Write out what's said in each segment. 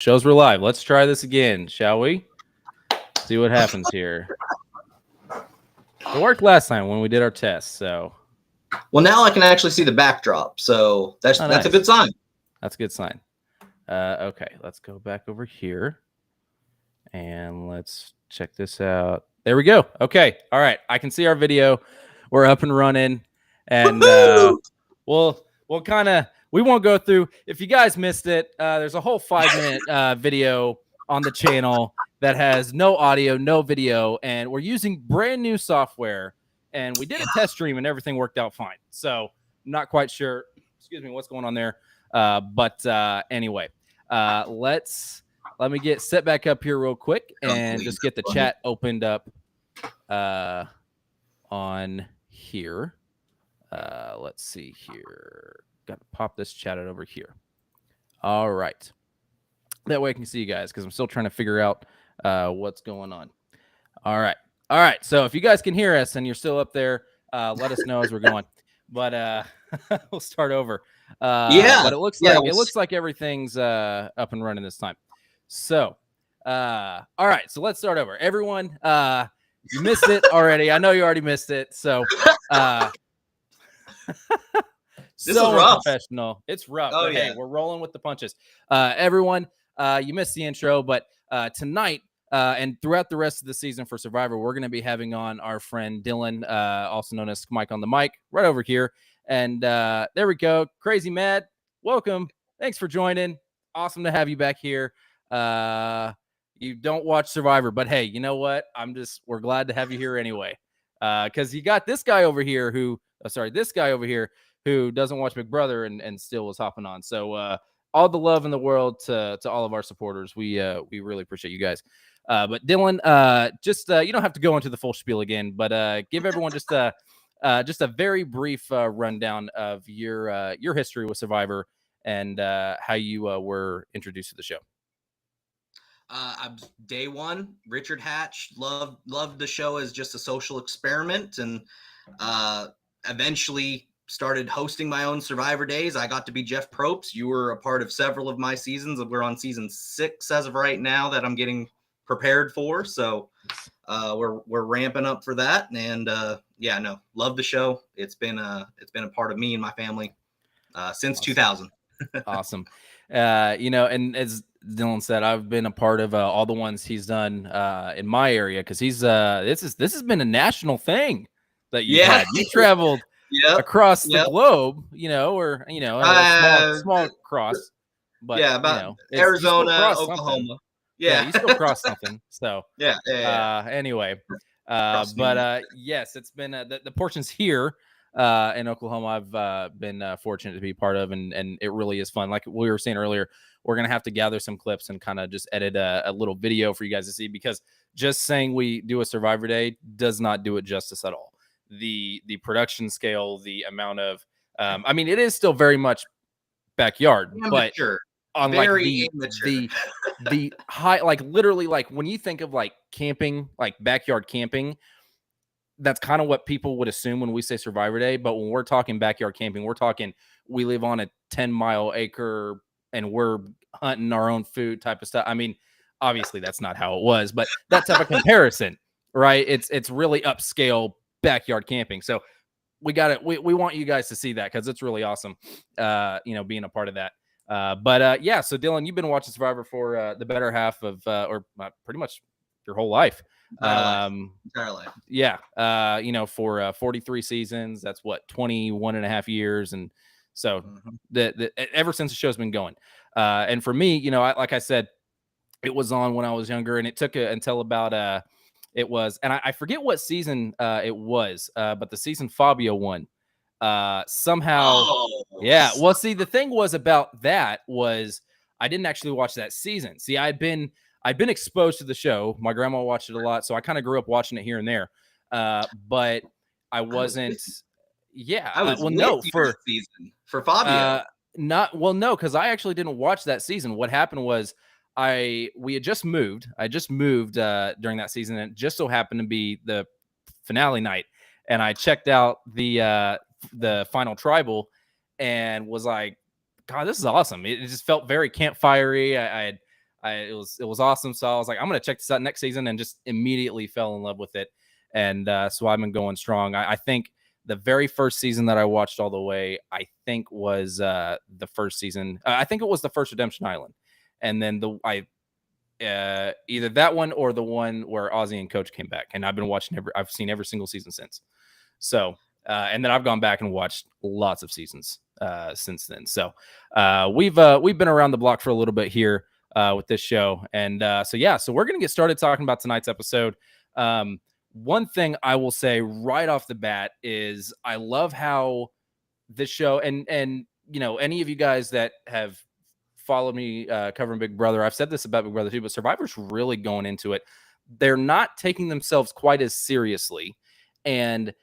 Shows we're live. Let's try this again, shall we? See what happens here. It worked last time when we did our test, so. Well, now I can actually see the backdrop, so that's nice. a good sign. That's a good sign. Okay, let's go back over here, and let's check this out. There we go. Okay, all right. I can see our video. We're up and running, and we'll kind of. We won't go through. If you guys missed it, there's a whole 5-minute video on the channel that has no audio, no video, and we're using brand new software. And we did a test stream, and everything worked out fine. So I'm not quite sure. Excuse me, what's going on there? But anyway, let me get set back up here real quick and just get the chat opened up on here. Let's see here. Got to pop this chat out over here. All right. That way I can see you guys because I'm still trying to figure out what's going on. All right. All right. So if you guys can hear us and you're still up there, let us know as we're going. But we'll start over. But it looks like everything's up and running this time. So all right. So let's start over. Everyone, you missed it already. I know you already missed it. So This is rough. Professional. It's rough. Oh, but hey, we're rolling with the punches. Everyone, you missed the intro, but tonight and throughout the rest of the season for Survivor, we're going to be having on our friend Dylan, also known as Mike on the Mic, right over here. And there we go. Crazy Mad, welcome. Thanks for joining. Awesome to have you back here. You don't watch Survivor, but hey, you know what? We're glad to have you here anyway. Because you got this guy over here who doesn't watch Big Brother and still was hopping on. So all the love in the world to all of our supporters. We really appreciate you guys. But Dylan, you don't have to go into the full spiel again, but give everyone just a very brief rundown of your history with Survivor and how you were introduced to the show. Day one, Richard Hatch, loved the show as just a social experiment, and eventually started hosting my own Survivor days. I got to be Jeff Probst. You were a part of several of my seasons. We're on season 6 as of right now that I'm getting prepared for. So we're ramping up for that. And love the show. It's been a part of me and my family since 2000. Awesome. And as Dylan said, I've been a part of all the ones he's done in my area because he's this has been a national thing that you had. You traveled across the globe, or a small cross, but Arizona, Oklahoma. You still cross something. So anyway, yes, it's been the portions here in Oklahoma I've been fortunate to be part of, and it really is fun. Like we were saying earlier, we're gonna have to gather some clips and kind of just edit a little video for you guys to see, because just saying we do a Survivor Day does not do it justice at all. The production scale, the amount of it is still very much backyard, but on the high, like literally, like when you think of like camping, like backyard camping, that's kind of what people would assume when we say Survivor Day. But when we're talking backyard camping, we're talking we live on a 10-mile acre and we're hunting our own food type of stuff. I mean, obviously that's not how it was, but that type of comparison, right? It's really upscale backyard camping. So we got it. We want you guys to see that because it's really awesome, being a part of that. So Dylan, you've been watching Survivor for the better half of, pretty much your whole life. Entire life. Yeah. For 43 seasons, that's what, 21 and a half years. And so ever since the show's been going. And for me, like I said, it was on when I was younger, and it took until about, it was, and I forget what season it was, but the season Fabio won. Somehow, yeah. Well, see, the thing was about that was I didn't actually watch that season. See, I'd been exposed to the show. My grandma watched it a lot, so I kind of grew up watching it here and there. But I wasn't. Season for Fabio. No, because I actually didn't watch that season. What happened was we had just moved. I just moved during that season, and it just so happened to be the finale night. And I checked out the final tribal and was like, God, this is awesome. It just felt very campfirey. I it was awesome. So I was like, I'm gonna check this out next season, and just immediately fell in love with it. And so I've been going strong. I think the very first season that I watched all the way, I think was the first season. I think it was the first Redemption Island, and then either that one or the one where Ozzy and Coach came back. And I've been watching I've seen every single season since. So and then I've gone back and watched lots of seasons since then. So we've been around the block for a little bit here with this show, and so we're gonna get started talking about tonight's episode. One thing I will say right off the bat is I love how this show, and you know, any of you guys that have followed me covering Big Brother, I've said this about Big Brother too, but Survivor's really going into it. They're not taking themselves quite as seriously, and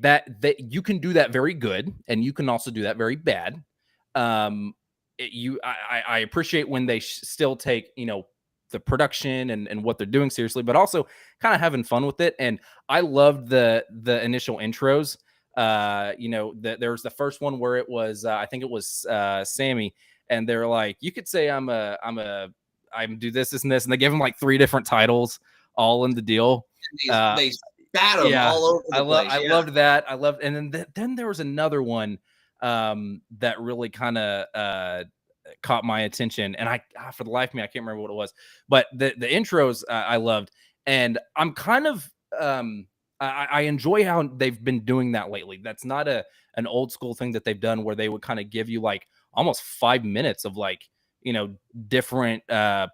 that you can do that very good, and you can also do that very bad. I appreciate when they still take, you know, the production and what they're doing seriously, but also kind of having fun with it. And I loved the initial intros. You know, there was the first one where it was I think it was Sammy, and they're like, you could say I'm do this and this, and they gave him like 3 different titles all in the deal. They spat them all over the place. I loved that. I loved, and then there was another one that really kind of caught my attention, and for the life of me I can't remember what it was, but the intros I loved, and I'm kind of I enjoy how they've been doing that lately. That's not an old school thing that they've done where they would kind of give you like almost 5 minutes of like, you know, different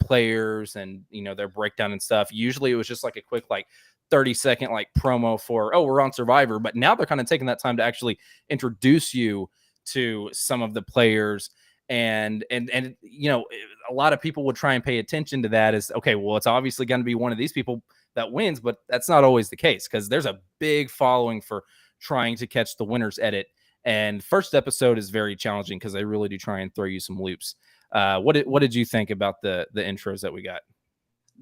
players and, you know, their breakdown and stuff. Usually it was just like a quick like 30-second like promo for, oh, we're on Survivor, but now they're kind of taking that time to actually introduce you to some of the players. And you know, a lot of people would try and pay attention to that as, okay, well, it's obviously going to be one of these people that wins, but that's not always the case, because there's a big following for trying to catch the winner's edit. And first episode is very challenging because they really do try and throw you some loops. What did you think about the intros that we got?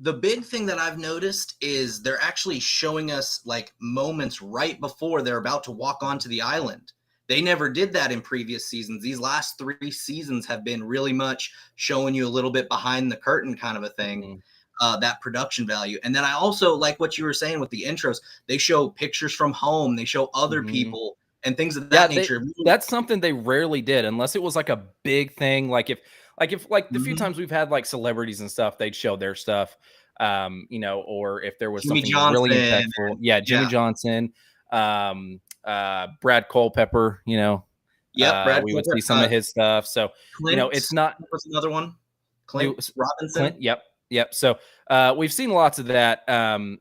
The big thing that I've noticed is they're actually showing us like moments right before they're about to walk onto the island. They never did that in previous seasons. These last 3 seasons have been really much showing you a little bit behind the curtain kind of a thing, that production value. And then I also like what you were saying with the intros. They show pictures from home. They show other people and things of that nature. That's something they rarely did, unless it was like a big thing. Like if the few times we've had like celebrities and stuff, they'd show their stuff, you know, or if there was something really impactful. Yeah, Jimmy Johnson, Brad Culpepper, you know. Brad we would see some of his stuff. So Clint, you know, it's not what's another one? Clint Robinson. Yep. So we've seen lots of that,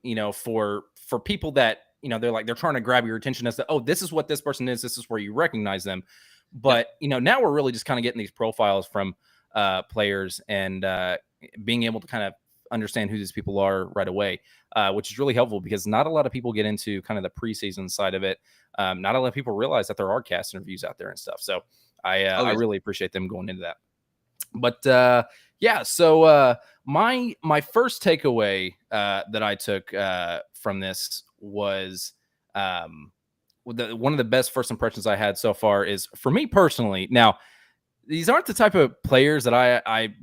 you know, for people that, you know, they're trying to grab your attention as to, oh, this is what this person is, this is where you recognize them. But you know, now we're really just kind of getting these profiles from players and being able to kind of understand who these people are right away, which is really helpful, because not a lot of people get into kind of the preseason side of it. Not a lot of people realize that there are cast interviews out there and stuff. So I really appreciate them going into that. But so my first takeaway that I took from this was one of the best first impressions I had so far is, for me personally. Now, these aren't the type of players that I'm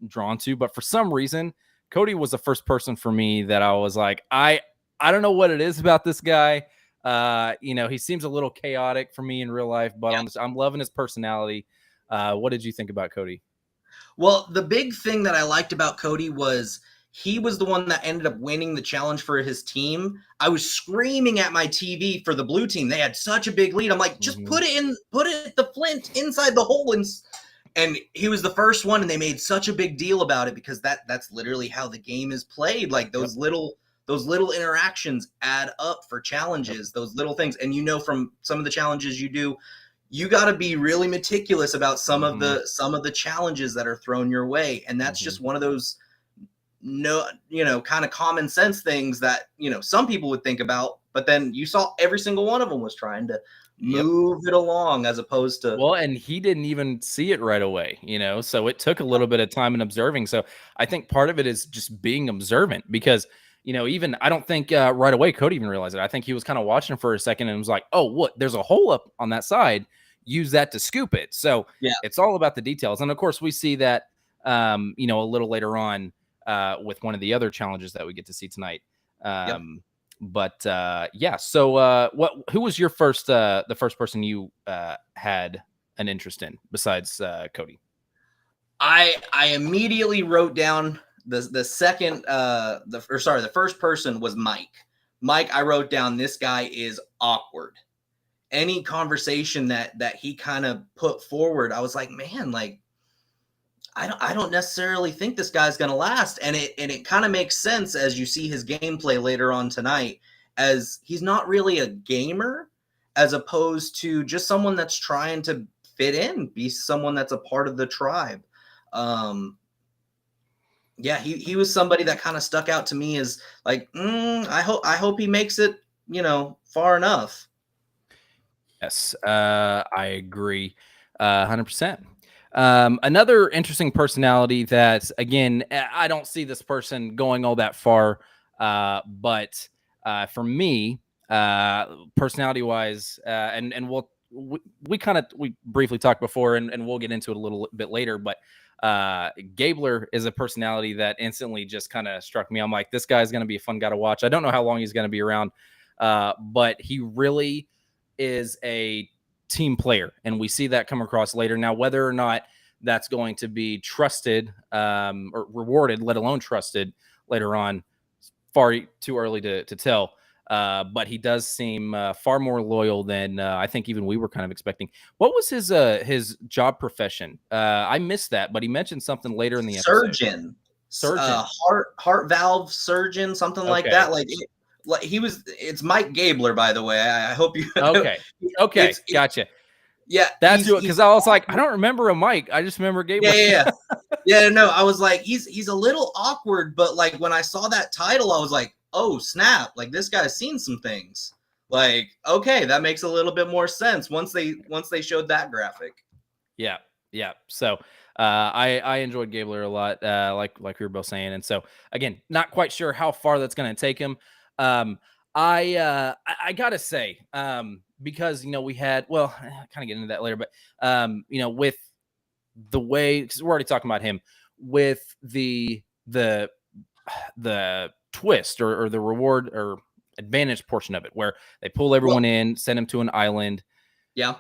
drawn to, but for some reason, Cody was the first person for me that I was like, I don't know what it is about this guy. You know, he seems a little chaotic for me in real life, but I'm loving his personality. What did you think about Cody? Well, the big thing that I liked about Cody was he was the one that ended up winning the challenge for his team. I was screaming at my TV for the blue team. They had such a big lead. I'm like, just put the flint inside the hole. And he was the first one, and they made such a big deal about it, because that's literally how the game is played. Like those little interactions add up for challenges, those little things. And you know, from some of the challenges you do, you got to be really meticulous about some of the challenges that are thrown your way. And that's just one of those kind of common sense things that, you know, some people would think about, but then you saw every single one of them was trying to move it along, as opposed to, well, and he didn't even see it right away, you know, so it took a little bit of time and observing. So I think part of it is just being observant, because, you know, even I don't think right away Cody even realized it. I think he was kind of watching for a second and was like, oh, what, there's a hole up on that side, use that to scoop it. So it's all about the details. And of course we see that you know, a little later on with one of the other challenges that we get to see tonight. Yep. But yeah, so who was your first the first person you had an interest in besides Cody? I immediately wrote down the second the first person was Mike. Mike, I wrote down, this guy is awkward. Any conversation that he kind of put forward, I was like, man, like I don't necessarily think this guy's gonna last. And it kind of makes sense as you see his gameplay later on tonight, as he's not really a gamer, as opposed to just someone that's trying to fit in, be someone that's a part of the tribe. Yeah, he was somebody that kind of stuck out to me as like, I hope he makes it, you know, far enough. Yes, I agree, 100%. Another interesting personality that, again, I don't see this person going all that far, but for me, personality-wise, and we briefly talked before, and we'll get into it a little bit later, but Gabler is a personality that instantly just kind of struck me. I'm like, this guy's going to be a fun guy to watch. I don't know how long he's going to be around, but he really is a team player, and we see that come across later. Now, whether or not that's going to be trusted or rewarded, let alone trusted later on, far too early to tell. But he does seem far more loyal than I think even we were kind of expecting. What was his job profession? I missed that, but he mentioned something later in the episode. Surgeon. Heart valve surgeon, something like that. Like he was. It's Mike Gabler, by the way. I hope you. Okay. Gotcha. Yeah, that's it. Because I was like, I don't remember a Mike. I just remember Gabler. Yeah. No, I was like, he's a little awkward, but like when I saw that title, I was like, oh snap! Like this guy's seen some things. Like, okay, that makes a little bit more sense once they showed that graphic. Yeah. So I enjoyed Gabler a lot, like we were both saying, and so again, not quite sure how far that's going to take him. I gotta say, because, you know, we had, well, kind of get into that later, but, you know, with the way, because we're already talking about him, with the twist or the reward or advantage portion of it, where they pull everyone in, send him to an island. Yeah.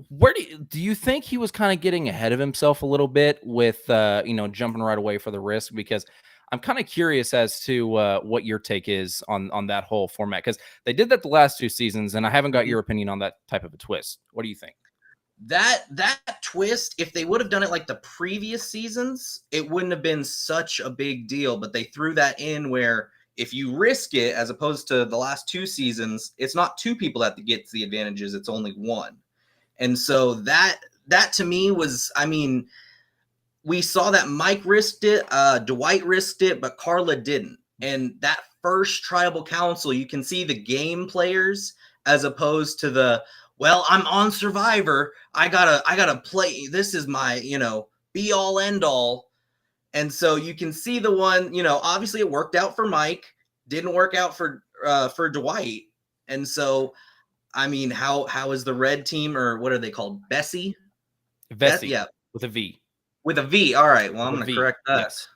Where do you think he was kind of getting ahead of himself a little bit with, you know, jumping right away for the risk? Because I'm kind of curious as to what your take is on that whole format, because they did that the last 2 seasons, and I haven't got your opinion on that type of a twist. What do you think? That twist, if they would have done it like the previous seasons, it wouldn't have been such a big deal. But they threw that in where if you risk it, as opposed to the last 2 seasons, it's not 2 people that gets the advantages; it's only 1. And so that to me was, I mean, we saw that Mike risked it, Dwight risked it, but Carla didn't. And that first tribal council, you can see the game players as opposed to the, well, I'm on Survivor, I gotta play. This is my, you know, be all end all. And so you can see the one, you know, obviously it worked out for Mike, didn't work out for Dwight. And so, I mean, how is the red team, or what are they called? Vessi, yeah, with a V. With a V. All right. Well, I'm going to correct that. Yes.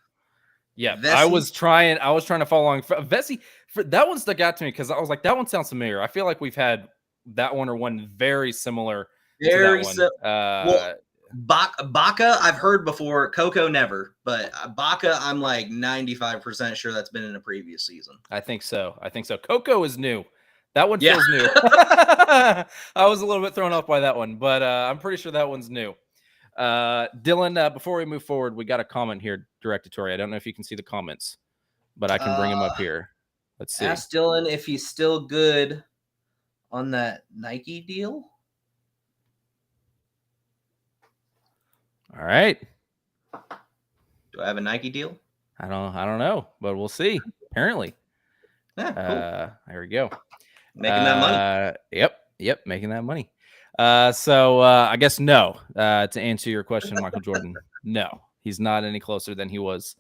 Yeah. Vessi. I was trying to follow along. Vessi, that one stuck out to me because I was like, that one sounds familiar. I feel like we've had that one or one very similar. Very similar. Well, Baka, I've heard before. Coco, never. But Baka, I'm like 95% sure that's been in a previous season. I think so. Coco is new. That one feels new. I was a little bit thrown off by that one, but I'm pretty sure that one's new. Dylan, before we move forward, we got a comment here directed to Tori. I don't know if you can see the comments, but I can bring him up here. Let's see. Ask Dylan if he's still good on that Nike deal. All right. Do I have a Nike deal? I don't know, but we'll see. Apparently. Yeah, cool. There we go. Making that money. Yep, making that money. So I guess no. To answer your question, Michael Jordan, no, he's not any closer than he was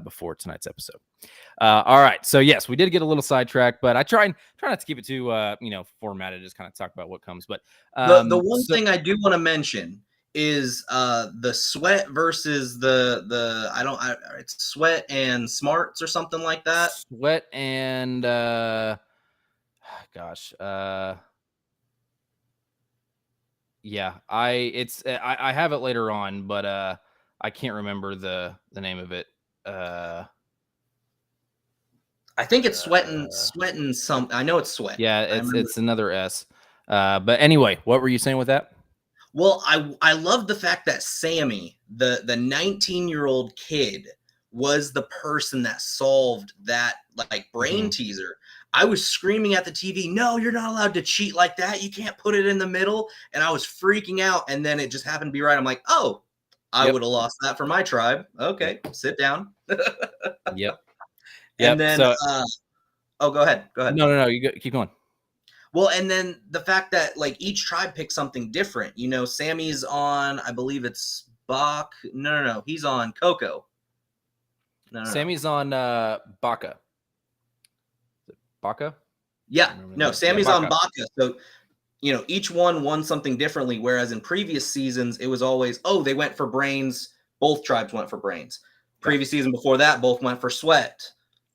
before tonight's episode. All right, so yes, we did get a little sidetracked, but I try not to keep it too formatted. Just kind of talk about what comes. But the one thing I do want to mention is the Sweat versus it's Sweat and Smarts or something like that. Sweat and yeah, I have it later on, but I can't remember the name of it. I think it's sweating some. I know it's Sweat. Yeah, it's another S. But anyway, what were you saying with that? Well, I love the fact that Sammy, the 19-year-old kid, was the person that solved that like brain teaser. I was screaming at the TV, "No, you're not allowed to cheat like that. You can't put it in the middle." And I was freaking out, and then it just happened to be right. I'm like, "Oh, I would have lost that for my tribe." Okay, sit down. Yep. And then so, go ahead. No, you keep going. Well, and then the fact that like each tribe picks something different. You know, Sammy's on, I believe it's Bach. No. He's on Coco. No. Sammy's on Baka. Baka? Yeah. No, Sammy's on Baka. So, you know, each one won something differently. Whereas in previous seasons, it was always, they went for brains. Both tribes went for brains. Previous season before that, both went for Sweat.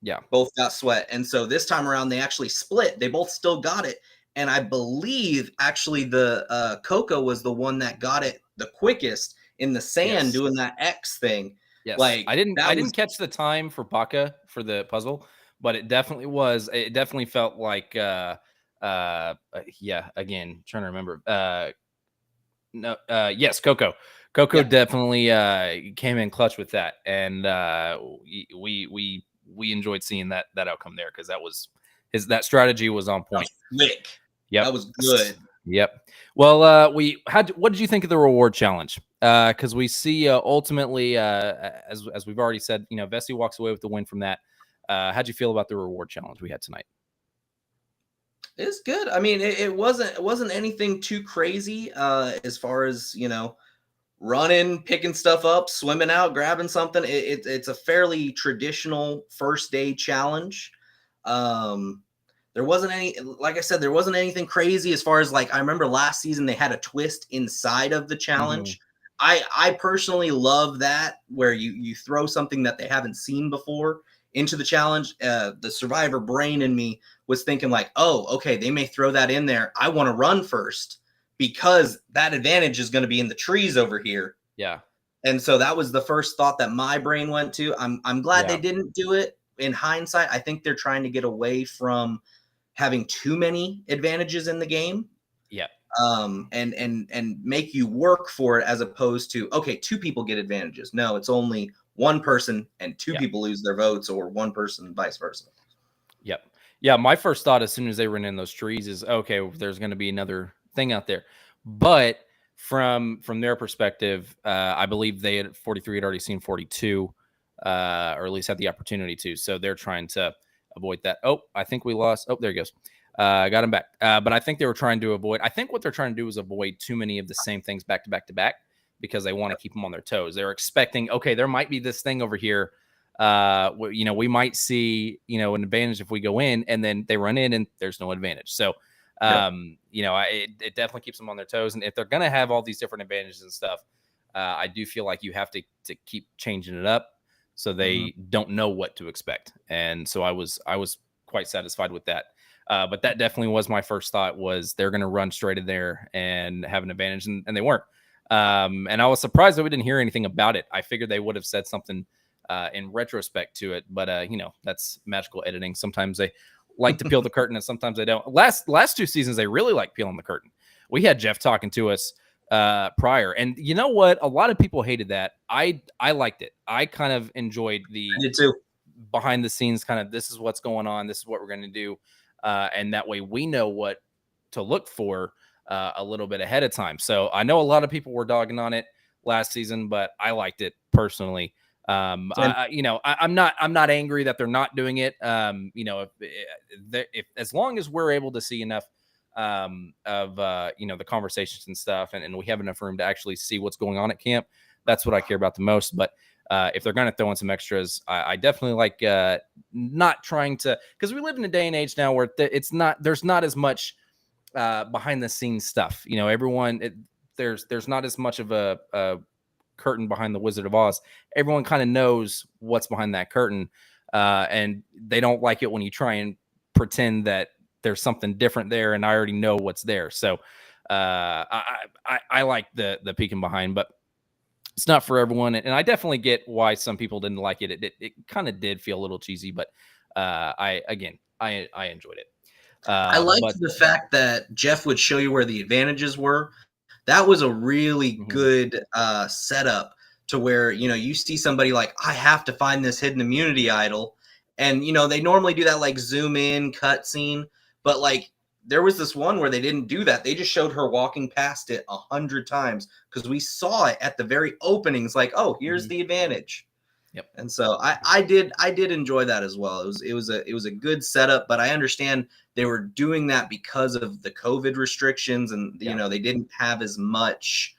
Yeah. Both got Sweat. And so this time around, they actually split. They both still got it. And I believe actually the Coco was the one that got it the quickest in the sand doing that X thing. Yes. Like I didn't catch the time for Baka for the puzzle, but it definitely felt like again, trying to remember. Yes, Coco. Coco definitely came in clutch with that. And we enjoyed seeing that outcome there because that strategy was on point. Slick. Yep. That was good. Yep. Well, what did you think of the reward challenge? Because we see ultimately, as we've already said, you know, Vessi walks away with the win from that. How'd you feel about the reward challenge we had tonight? It's good. I mean, it wasn't anything too crazy as far as, you know, running, picking stuff up, swimming out, grabbing something. It's a fairly traditional first day challenge. There wasn't anything crazy as far as like, I remember last season they had a twist inside of the challenge. I personally love that where you throw something that they haven't seen before into the challenge. The survivor brain in me was thinking like, oh, okay, they may throw that in there. I want to run first because that advantage is going to be in the trees over here. Yeah. And so that was the first thought that my brain went to. I'm glad they didn't do it. In hindsight, I think they're trying to get away from having too many advantages in the game. Yeah. And make you work for it as opposed to, okay, two people get advantages. No, it's only one person and two people lose their votes, or one person vice versa. Yep. Yeah. My first thought as soon as they ran in those trees is, okay, there's going to be another thing out there. But from their perspective, I believe they had 43 had already seen 42, or at least had the opportunity to. So they're trying to avoid that. Oh, I think we lost. Oh, there he goes. Got him back. But I think they were trying to avoid. I think what they're trying to do is avoid too many of the same things back to back because they want to keep them on their toes. They're expecting, okay, there might be this thing over here. You know, we might see, you know, an advantage if we go in, and then they run in and there's no advantage. So, you know, it definitely keeps them on their toes. And if they're going to have all these different advantages and stuff, I do feel like you have to keep changing it up so they don't know what to expect. And so I was quite satisfied with that. But that definitely was my first thought, was they're going to run straight in there and have an advantage, and they weren't. And I was surprised that we didn't hear anything about it. I figured they would have said something in retrospect to it, but you know, that's magical editing. Sometimes they like to peel the curtain and sometimes they don't. Last two seasons, they really like peeling the curtain. We had Jeff talking to us prior, and you know what? A lot of people hated that. I liked it. I kind of enjoyed the behind the scenes kind of, this is what's going on. This is what we're going to do. And that way we know what to look for a little bit ahead of time. So I know a lot of people were dogging on it last season, but I liked it personally. I'm not angry that they're not doing it. You know, if as long as we're able to see enough of you know, the conversations and stuff, and we have enough room to actually see what's going on at camp, that's what I care about the most. But if they're going to throw in some extras, I definitely like not trying to, because we live in a day and age now where there's not as much behind the scenes stuff. You know, there's not as much of a curtain behind the Wizard of Oz. Everyone kind of knows what's behind that curtain, and they don't like it when you try and pretend that there's something different there, and I already know what's there. So I like the peeking behind, but it's not for everyone. And I definitely get why some people didn't like it. It kind of did feel a little cheesy, but I enjoyed it. I liked the fact that Jeff would show you where the advantages were. That was a really good setup to where, you see somebody like, I have to find this hidden immunity idol. And, they normally do that like zoom in cutscene, but like there was this one where they didn't do that. They just showed her walking past it 100 times because we saw it at the very openings. Like, oh, here's the advantage. Yep. And so I did enjoy that as well. It was a good setup, but I understand they were doing that because of the COVID restrictions, and they didn't have as much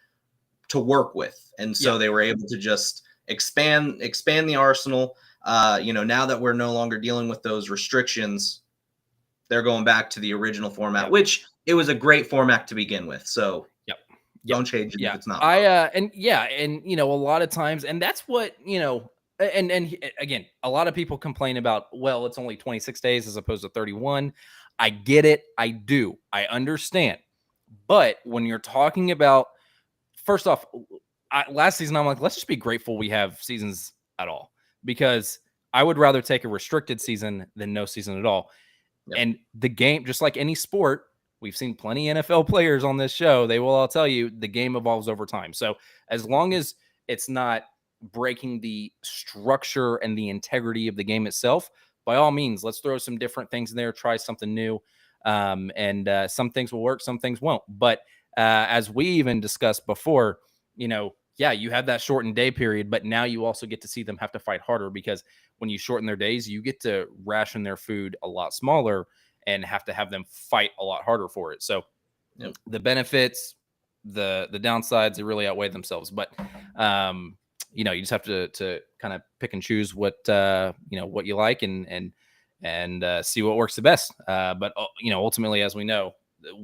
to work with, and so they were able to just expand the arsenal. Now that we're no longer dealing with those restrictions, they're going back to the original format, which it was a great format to begin with. So don't change it if it's not. And a lot of times, and that's what and again, a lot of people complain about, well, it's only 26 days as opposed to 31. I get it. I do. I understand. But when you're talking about, first off, last season, I'm like, let's just be grateful we have seasons at all, because I would rather take a restricted season than no season at all. Yep. And the game, just like any sport, we've seen plenty of NFL players on this show. They will all tell you the game evolves over time. So as long as it's not breaking the structure and the integrity of the game itself, by all means, let's throw some different things in there, try something new. And some things will work, some things won't. But as we even discussed before, you have that shortened day period, but now you also get to see them have to fight harder, because when you shorten their days, you get to ration their food a lot smaller and have to have them fight a lot harder for it. So the benefits, the downsides, they really outweigh themselves. But you just have to kind of pick and choose what what you like and see what works the best. But ultimately, as we know,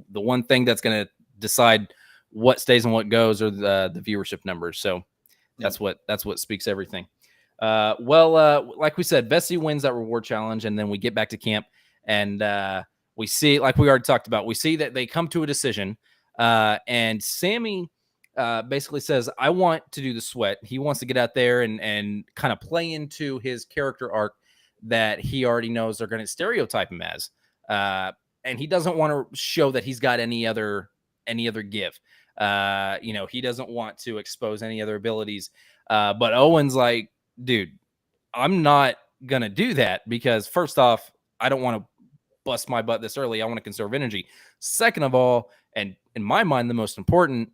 the one thing that's going to decide what stays and what goes are the viewership numbers. So that's what speaks everything. Like we said, Vessi wins that reward challenge, and then we get back to camp, and we see, like we already talked about, we see that they come to a decision, and Sammy basically says, I want to do the sweat. He wants to get out there and kind of play into his character arc that he already knows they're going to stereotype him as. And he doesn't want to show that he's got any other give. He doesn't want to expose any other abilities. But Owen's like, dude, I'm not going to do that, because first off, I don't want to bust my butt this early. I want to conserve energy. Second of all, and in my mind, the most important,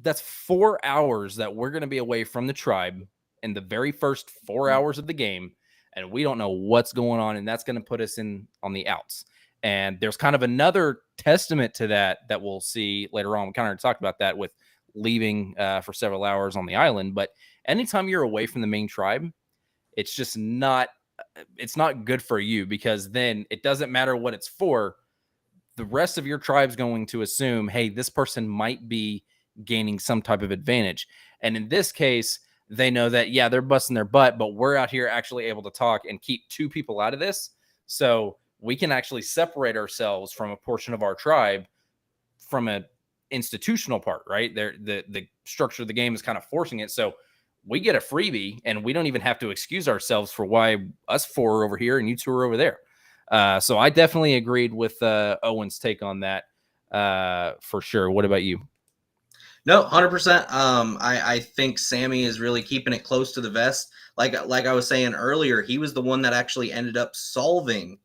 that's 4 hours that we're going to be away from the tribe in the very first 4 hours of the game. And we don't know what's going on. And that's going to put us on the outs. And there's kind of another testament to that we'll see later on. We kind of talked about that with leaving for several hours on the island. But anytime you're away from the main tribe, it's just not good for you, because then it doesn't matter what it's for. The rest of your tribe's going to assume, hey, this person might be gaining some type of advantage. And in this case, they know that, they're busting their butt, but we're out here actually able to talk and keep 2 people out of this. So we can actually separate ourselves from a portion of our tribe from an institutional part, right? The structure of the game is kind of forcing it. So we get a freebie, and we don't even have to excuse ourselves for why us 4 are over here and you 2 are over there. So I definitely agreed with Owen's take on that for sure. What about you? No, 100%. I think Sammy is really keeping it close to the vest. Like I was saying earlier, he was the one that actually ended up solving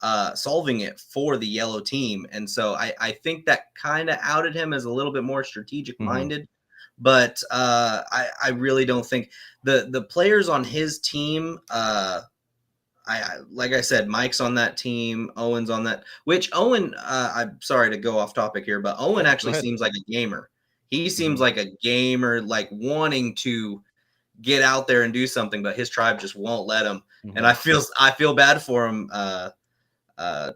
it for the yellow team. And so I think that kind of outed him as a little bit more strategic minded. Mm-hmm. But I really don't think the players on his team, like I said, Mike's on that team, Owen's on that, which Owen, I'm sorry to go off topic here, but Owen actually seems like a gamer. He seems like a gamer, like wanting to get out there and do something, but his tribe just won't let him. Mm-hmm. And I feel bad for him,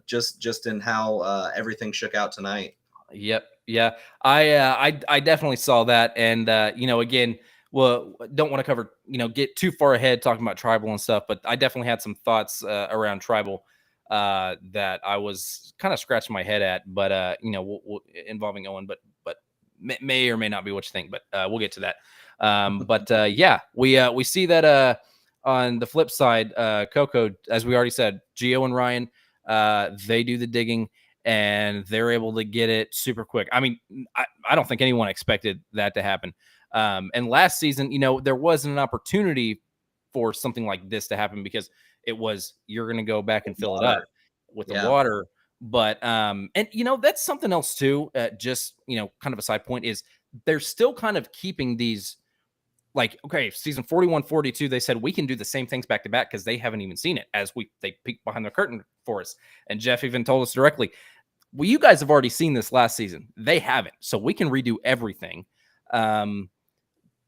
just in how everything shook out tonight. Yep. Yeah. I definitely saw that. And again, well, don't want to cover, get too far ahead talking about tribal and stuff, but I definitely had some thoughts around tribal that I was kind of scratching my head at, but involving Owen, but may or may not be what you think, but we'll get to that. But yeah, we see that on the flip side, Coco, as we already said, Gio and Ryan, they do the digging and they're able to get it super quick. I mean, I don't think anyone expected that to happen. And last season, there wasn't an opportunity for something like this to happen because it was, you're going to go back and fill it up with the water. But and that's something else too. Just kind of a side point is they're still kind of keeping these, like, okay, season 41, 42, they said we can do the same things back to back because they haven't even seen it, as they peeked behind the curtain for us. And Jeff even told us directly, well, you guys have already seen this last season. They haven't, so we can redo everything.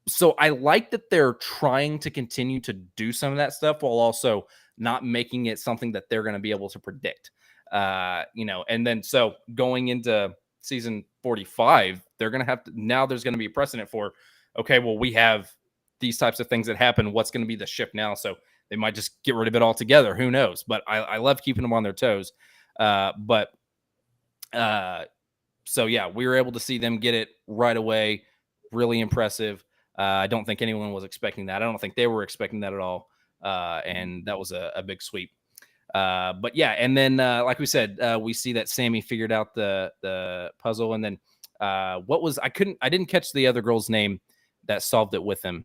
So I like that they're trying to continue to do some of that stuff while also not making it something that they're going to be able to predict. And then so going into season 45, they're going to have to, now there's going to be a precedent for, okay, well, we have these types of things that happen. What's going to be the shift now? So they might just get rid of it altogether. Who knows? But I love keeping them on their toes. So yeah, we were able to see them get it right away. Really impressive. I don't think anyone was expecting that. I don't think they were expecting that at all. And that was a big sweep. But yeah, and then like we said, we see that Sammy figured out the puzzle, and then I didn't catch the other girl's name that solved it with him.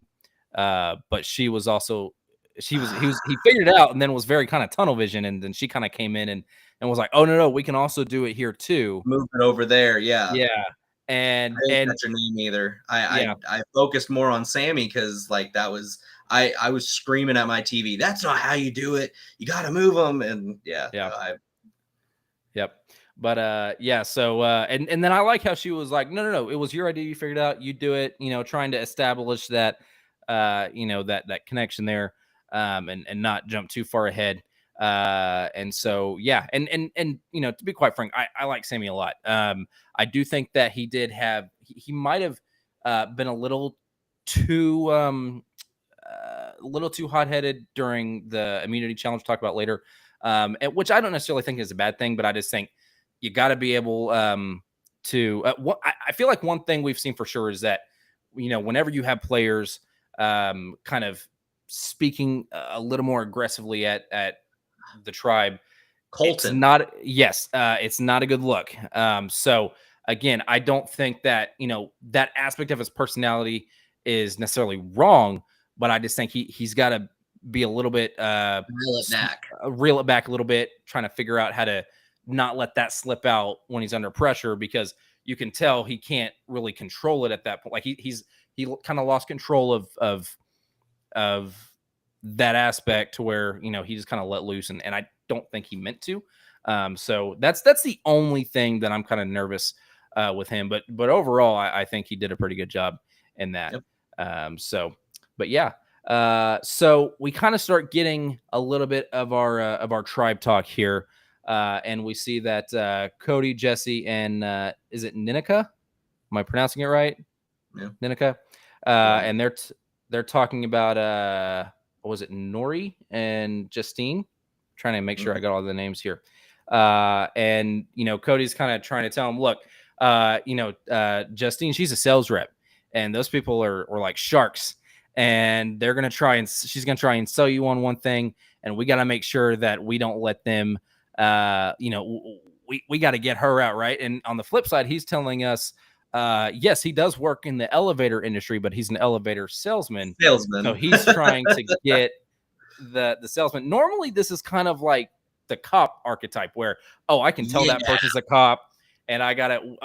But she was also he figured it out and then was very kind of tunnel vision, and then she kind of came in and was like, oh no, we can also do it here too. Move it over there, yeah. And I didn't catch her name either. I focused more on Sammy because like that was I was screaming at my TV. That's not how you do it. You got to move them, and Yep. But so and then I like how she was like, no, it was your idea, you figured it out, you do it, trying to establish that that connection there, and not jump too far ahead. And so and to be quite frank, I like Sammy a lot. I do think that he might have been a little too hot-headed during the immunity challenge we'll talk about later, which I don't necessarily think is a bad thing, but I just think you got to be able to I feel like one thing we've seen for sure is that whenever you have players kind of speaking a little more aggressively at the tribe, Colton, it's not a good look. So again, I don't think that that aspect of his personality is necessarily wrong, but I just think he's got to be a little bit reel it back a little bit, trying to figure out how to not let that slip out when he's under pressure, because you can tell he can't really control it at that point. Like he kind of lost control of that aspect to where he just kind of let loose, and I don't think he meant to. So that's the only thing that I'm kind of nervous with him, but overall I think he did a pretty good job in that. So we kind of start getting a little bit of our tribe talk here, and we see that Cody, Jesse, and is it Ninika? Am I pronouncing it right? Yeah, Ninika. And they're talking about what was it, Nori and Justine? Trying to make sure I got all the names here. And Cody's kind of trying to tell him, look, Justine, she's a sales rep, and those people are like sharks, and she's gonna try and sell you on one thing, and we got to make sure that we don't let them. We got to get her out, right? And on the flip side, he's telling us, yes, he does work in the elevator industry, but he's an elevator salesman. So he's trying to get the salesman. Normally, this is kind of like the cop archetype where, oh, I can tell that person's a cop, and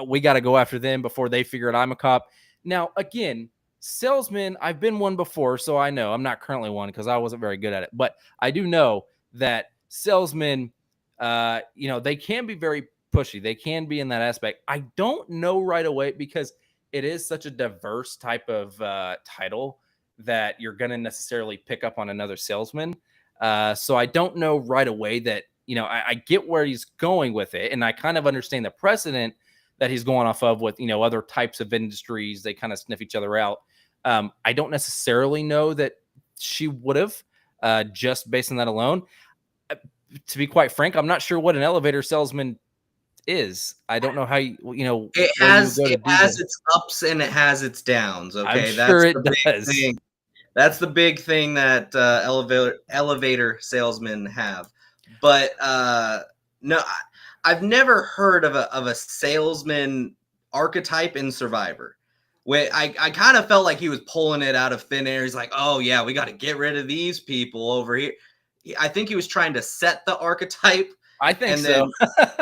we gotta go after them before they figure out I'm a cop. Now, again, salesman, I've been one before, so I know. I'm not currently one because I wasn't very good at it, but I do know that salesmen, they can be very pushy. They can be in that aspect. I don't know right away because it is such a diverse type of title that you're going to necessarily pick up on another salesman. So I don't know right away that, I get where he's going with it. And I kind of understand the precedent that he's going off of with, other types of industries. They kind of sniff each other out. I don't necessarily know that she would have, just based on that alone. To be quite frank, I'm not sure what an elevator salesman is. I don't know how it has its ups and it has its downs. Okay, I'm sure it does. Thing. That's the big thing that elevator salesmen have. But no, I've never heard of a salesman archetype in Survivor. Where I kind of felt like he was pulling it out of thin air. He's like, oh yeah, we got to get rid of these people over here. I think he was trying to set the archetype. I think so.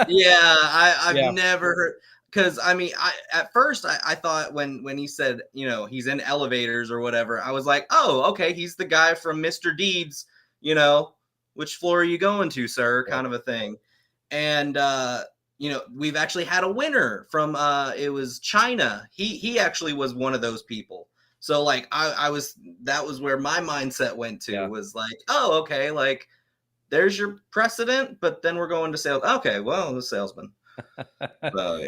Yeah, I've never heard, because I mean, at first I thought when he said, he's in elevators or whatever, I was like, oh, okay, he's the guy from Mr. Deeds, which floor are you going to, sir? Kind of a thing. And we've actually had a winner from it was China. He actually was one of those people. So like that was where my mindset went to, was like, oh, okay, like there's your precedent, but then we're going to sales. Okay, well, the salesman. So,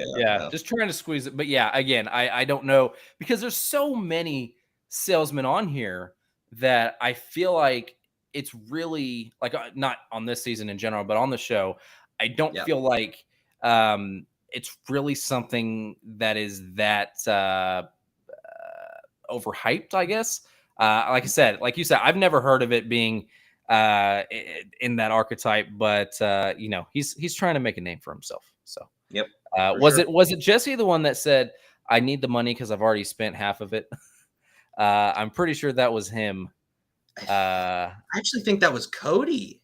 just trying to squeeze it. But yeah, again, I don't know, because there's so many salesmen on here that I feel like it's really like, not on this season in general, but on the show, I don't feel like it's really something that is that overhyped, I guess. Like I said, like you said, I've never heard of it being in that archetype, but he's trying to make a name for himself. So was it Jesse the one that said, I need the money because I've already spent half of it? I'm pretty sure that was him. I actually think that was Cody.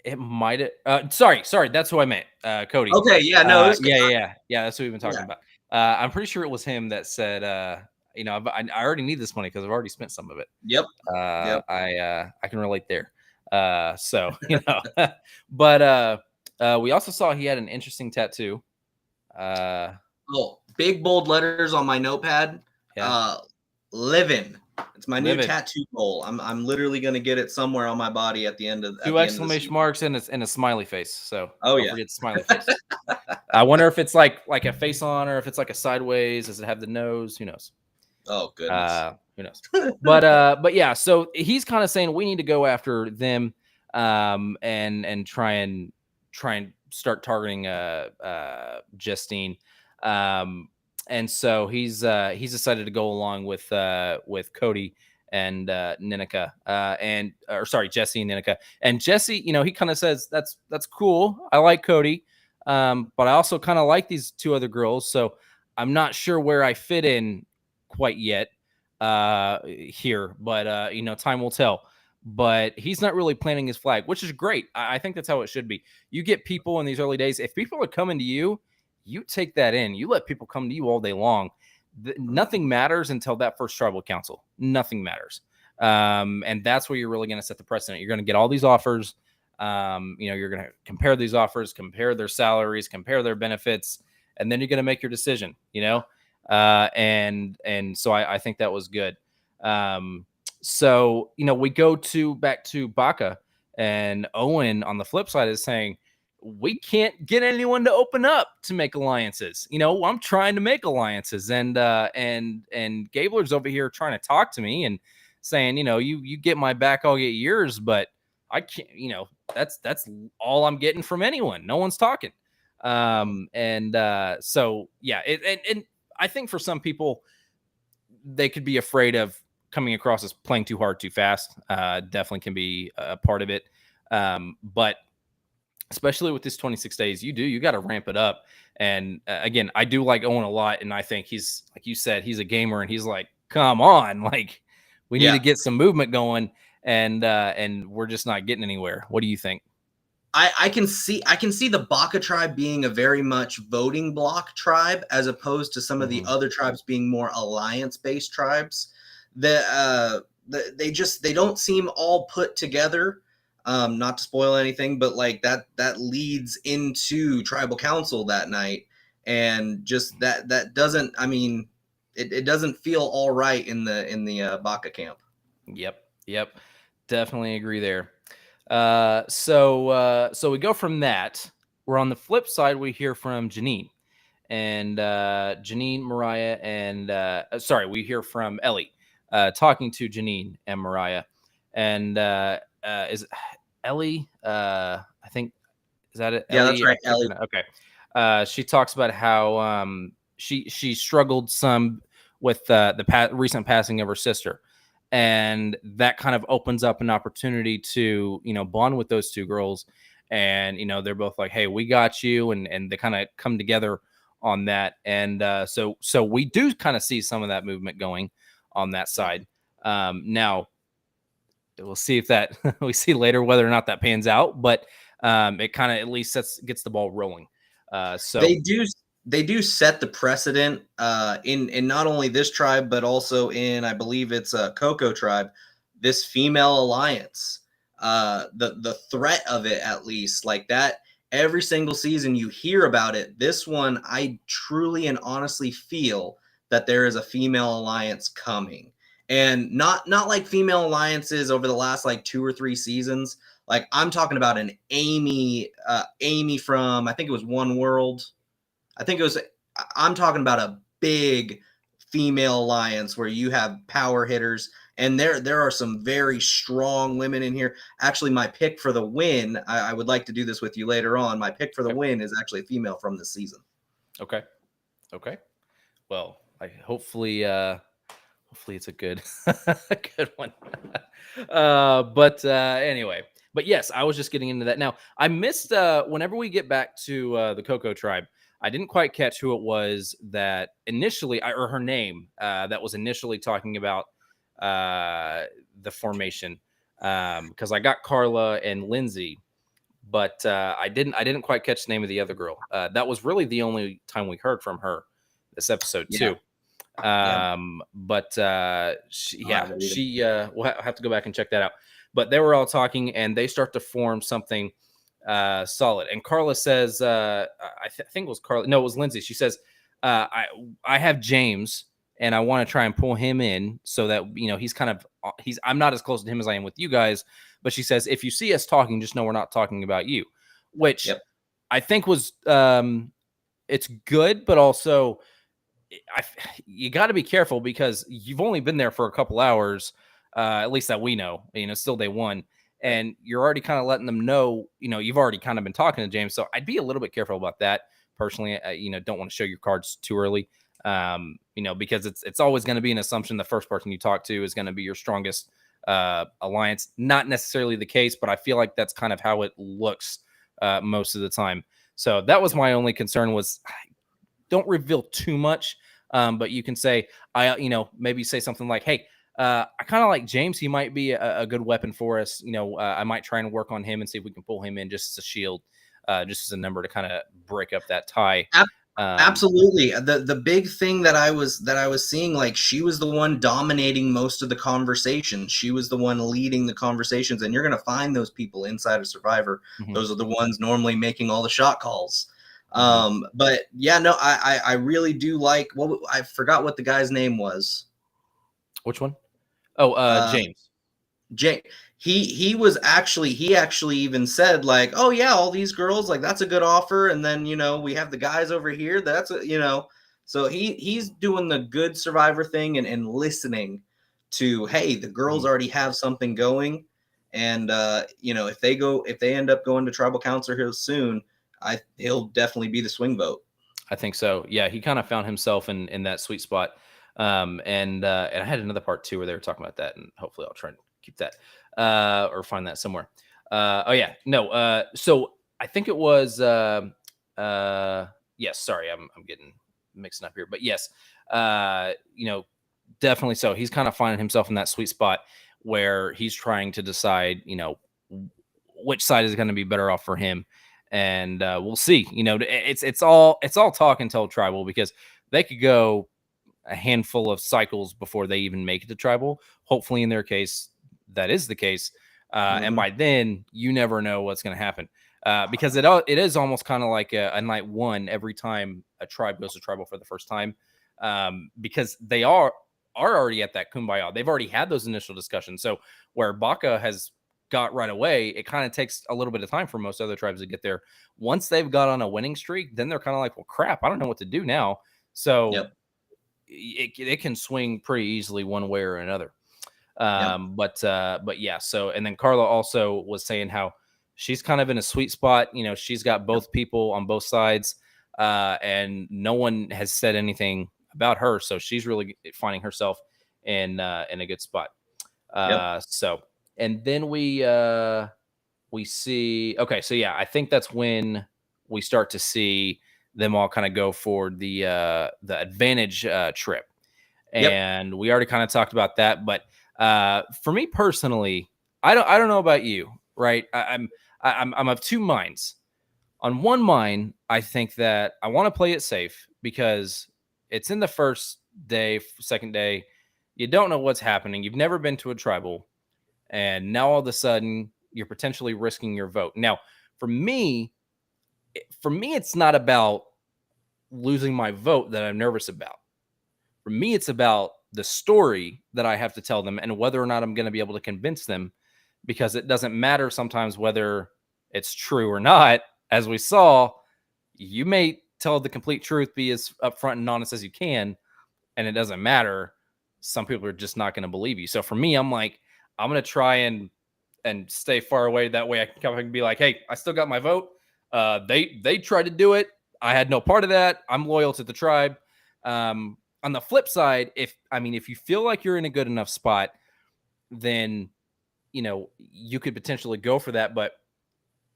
It might have. Sorry, that's who I meant. Cody. Okay, yeah, no, yeah. That's what we've been talking about. I'm pretty sure it was him that said, I already need this money because I've already spent some of it. Yep. I can relate there. But we also saw he had an interesting tattoo. Big bold letters on my notepad. Living. It's my new tattoo goal. I'm literally going to get it somewhere on my body at the end of 2 exclamation marks and a smiley face. So don't forget the smiley face. I wonder if it's like a face on, or if it's like a sideways. Does it have the nose? Who knows? Oh goodness. Who knows? But yeah. So he's kind of saying we need to go after them, and try and start targeting Justine. And so he's decided to go along with Cody and Ninika, Jesse and Ninika. And Jesse, he kind of says that's cool. I like Cody, but I also kind of like these two other girls. So I'm not sure where I fit in quite yet here, but time will tell. But he's not really planting his flag, which is great. I think that's how it should be. You get people in these early days. If people are coming to you, you take that in. You let people come to you all day long. Nothing matters until that first tribal council. Nothing matters. And that's where you're really going to set the precedent. You're going to get all these offers. You're going to compare these offers, compare their salaries, compare their benefits, and then you're going to make your decision, and so I think that was good. So, we go back to Baca, and Owen on the flip side is saying, we can't get anyone to open up to make alliances. I'm trying to make alliances, and Gabler's over here trying to talk to me and saying, you get my back, I'll get yours, but I can't, that's all I'm getting from anyone. No one's talking. So yeah, and I think for some people, they could be afraid of coming across as playing too hard, too fast. Definitely can be a part of it. But especially with this 26 days, you got to ramp it up. And again, I do like Owen a lot. And I think he's, like you said, he's a gamer, and he's like, come on, like we need to get some movement going, and we're just not getting anywhere. What do you think? I can see the Baca tribe being a very much voting block tribe, as opposed to some of the other tribes being more alliance-based tribes. They don't seem all put together. Not to spoil anything, but like that leads into tribal council that night, and just that doesn't. I mean, it doesn't feel all right in the Baca camp. Yep, definitely agree there. So we go from that. We're on the flip side. We hear from Janine, and Janine, Mariah, and sorry, we hear from Ellie talking to Janine and Mariah, and is Ellie? I think is that it? Yeah, Ellie? that's right, Ellie. Okay. She talks about how she struggled some with the recent passing of her sister, and that kind of opens up an opportunity to bond with those two girls, and they're both like, hey, we got you, and they kind of come together on that, and so we do kind of see some of that movement going on that side. Now we'll see if that we see later whether or not that pans out, but it kind of at least gets the ball rolling. So they do set the precedent in not only this tribe, but also in, I believe it's a Coco tribe, this female alliance. The threat of it, at least, like that, every single season you hear about it. This one, I truly and honestly feel that there is a female alliance coming, and not like female alliances over the last like 2 or 3 seasons. Like, I'm talking about an Amy from, I think it was One World. I'm talking about a big female alliance where you have power hitters, and there are some very strong women in here. Actually, my pick for the win, I would like to do this with you later on. My pick for the win is actually a female from this season. Okay. Well, hopefully it's a good one. But anyway, but yes, I was just getting into that. Now, I missed whenever we get back to the Coco tribe, I didn't quite catch who it was that initially, or her name, that was initially talking about the formation, because I got Carla and Lindsay, but I didn't quite catch the name of the other girl. That was really the only time we heard from her this episode too. But she we'll have to go back and check that out. But they were all talking, and they start to form something solid. And Carla says, I think it was Carla. No, it was Lindsay. She says, I have James, and I want to try and pull him in so that I'm not as close to him as I am with you guys. But she says, if you see us talking, just know we're not talking about you, which I think was it's good, but also you got to be careful because you've only been there for a couple hours, at least that we know. Still day one. And you're already kind of letting them know, you've already kind of been talking to James. So I'd be a little bit careful about that. Personally, don't want to show your cards too early, because it's always going to be an assumption the first person you talk to is going to be your strongest alliance. Not necessarily the case, but I feel like that's kind of how it looks most of the time. So that was my only concern was don't reveal too much, but you can say, maybe say something like, hey, I kind of like James. He might be a good weapon for us. I might try and work on him and see if we can pull him in just as a shield, just as a number to kind of break up that tie. Absolutely. The big thing that I was seeing, like, she was the one dominating most of the conversation. She was the one leading the conversations, and you're going to find those people inside of Survivor. Mm-hmm. Those are the ones normally making all the shot calls. But yeah, no, I really do like, I forgot what the guy's name was. Which one? Oh, James. He actually even said, like, oh yeah, all these girls, like, that's a good offer. And then, we have the guys over here. So he's doing the good Survivor thing and listening to, hey, the girls already have something going. And, if they end up going to tribal council here soon, he'll definitely be the swing vote. I think so. Yeah. He kind of found himself in that sweet spot. And I had another part too where they were talking about that, and hopefully I'll try and keep that or find that somewhere. So I think it was yes, sorry, I'm getting mixed up here, but yes, definitely so. He's kind of finding himself in that sweet spot where he's trying to decide, which side is going to be better off for him. And we'll see. It's all talk until tribal, because they could go a handful of cycles before they even make it to tribal. Hopefully in their case, that is the case. And by then you never know what's going to happen. Because it is almost kind of like a night one every time a tribe goes to tribal for the first time. Because they are already at that kumbaya. They've already had those initial discussions. So where Baka has got right away, it kind of takes a little bit of time for most other tribes to get there. Once they've got on a winning streak, then they're kind of like, well, crap, I don't know what to do now. So it can swing pretty easily one way or another. But yeah. So, and then Carla also was saying how she's kind of in a sweet spot. You know, she's got both people on both sides, and no one has said anything about her. So she's really finding herself in a good spot. So, and then we see, okay, so yeah, I think that's when we start to see them all kind of go for the advantage trip. And we already kind of talked about that, but for me personally, I don't know about you, right? I'm of two minds. On one mind, I think that I want to play it safe because it's in the first day, second day. You don't know what's happening. You've never been to a tribal, and now all of a sudden you're potentially risking your vote. Now, for me, it's not about losing my vote that I'm nervous about. For me, it's about the story that I have to tell them and whether or not I'm going to be able to convince them, because it doesn't matter sometimes whether it's true or not. As we saw, you may tell the complete truth, be as upfront and honest as you can, and it doesn't matter. Some people are just not going to believe you. So for me, I'm like, I'm going to try and stay far away. That way I can come and be like, hey, I still got my vote. They tried to do it. I had no part of that. I'm loyal to the tribe. On the flip side, if you feel like you're in a good enough spot, then, you know, you could potentially go for that. But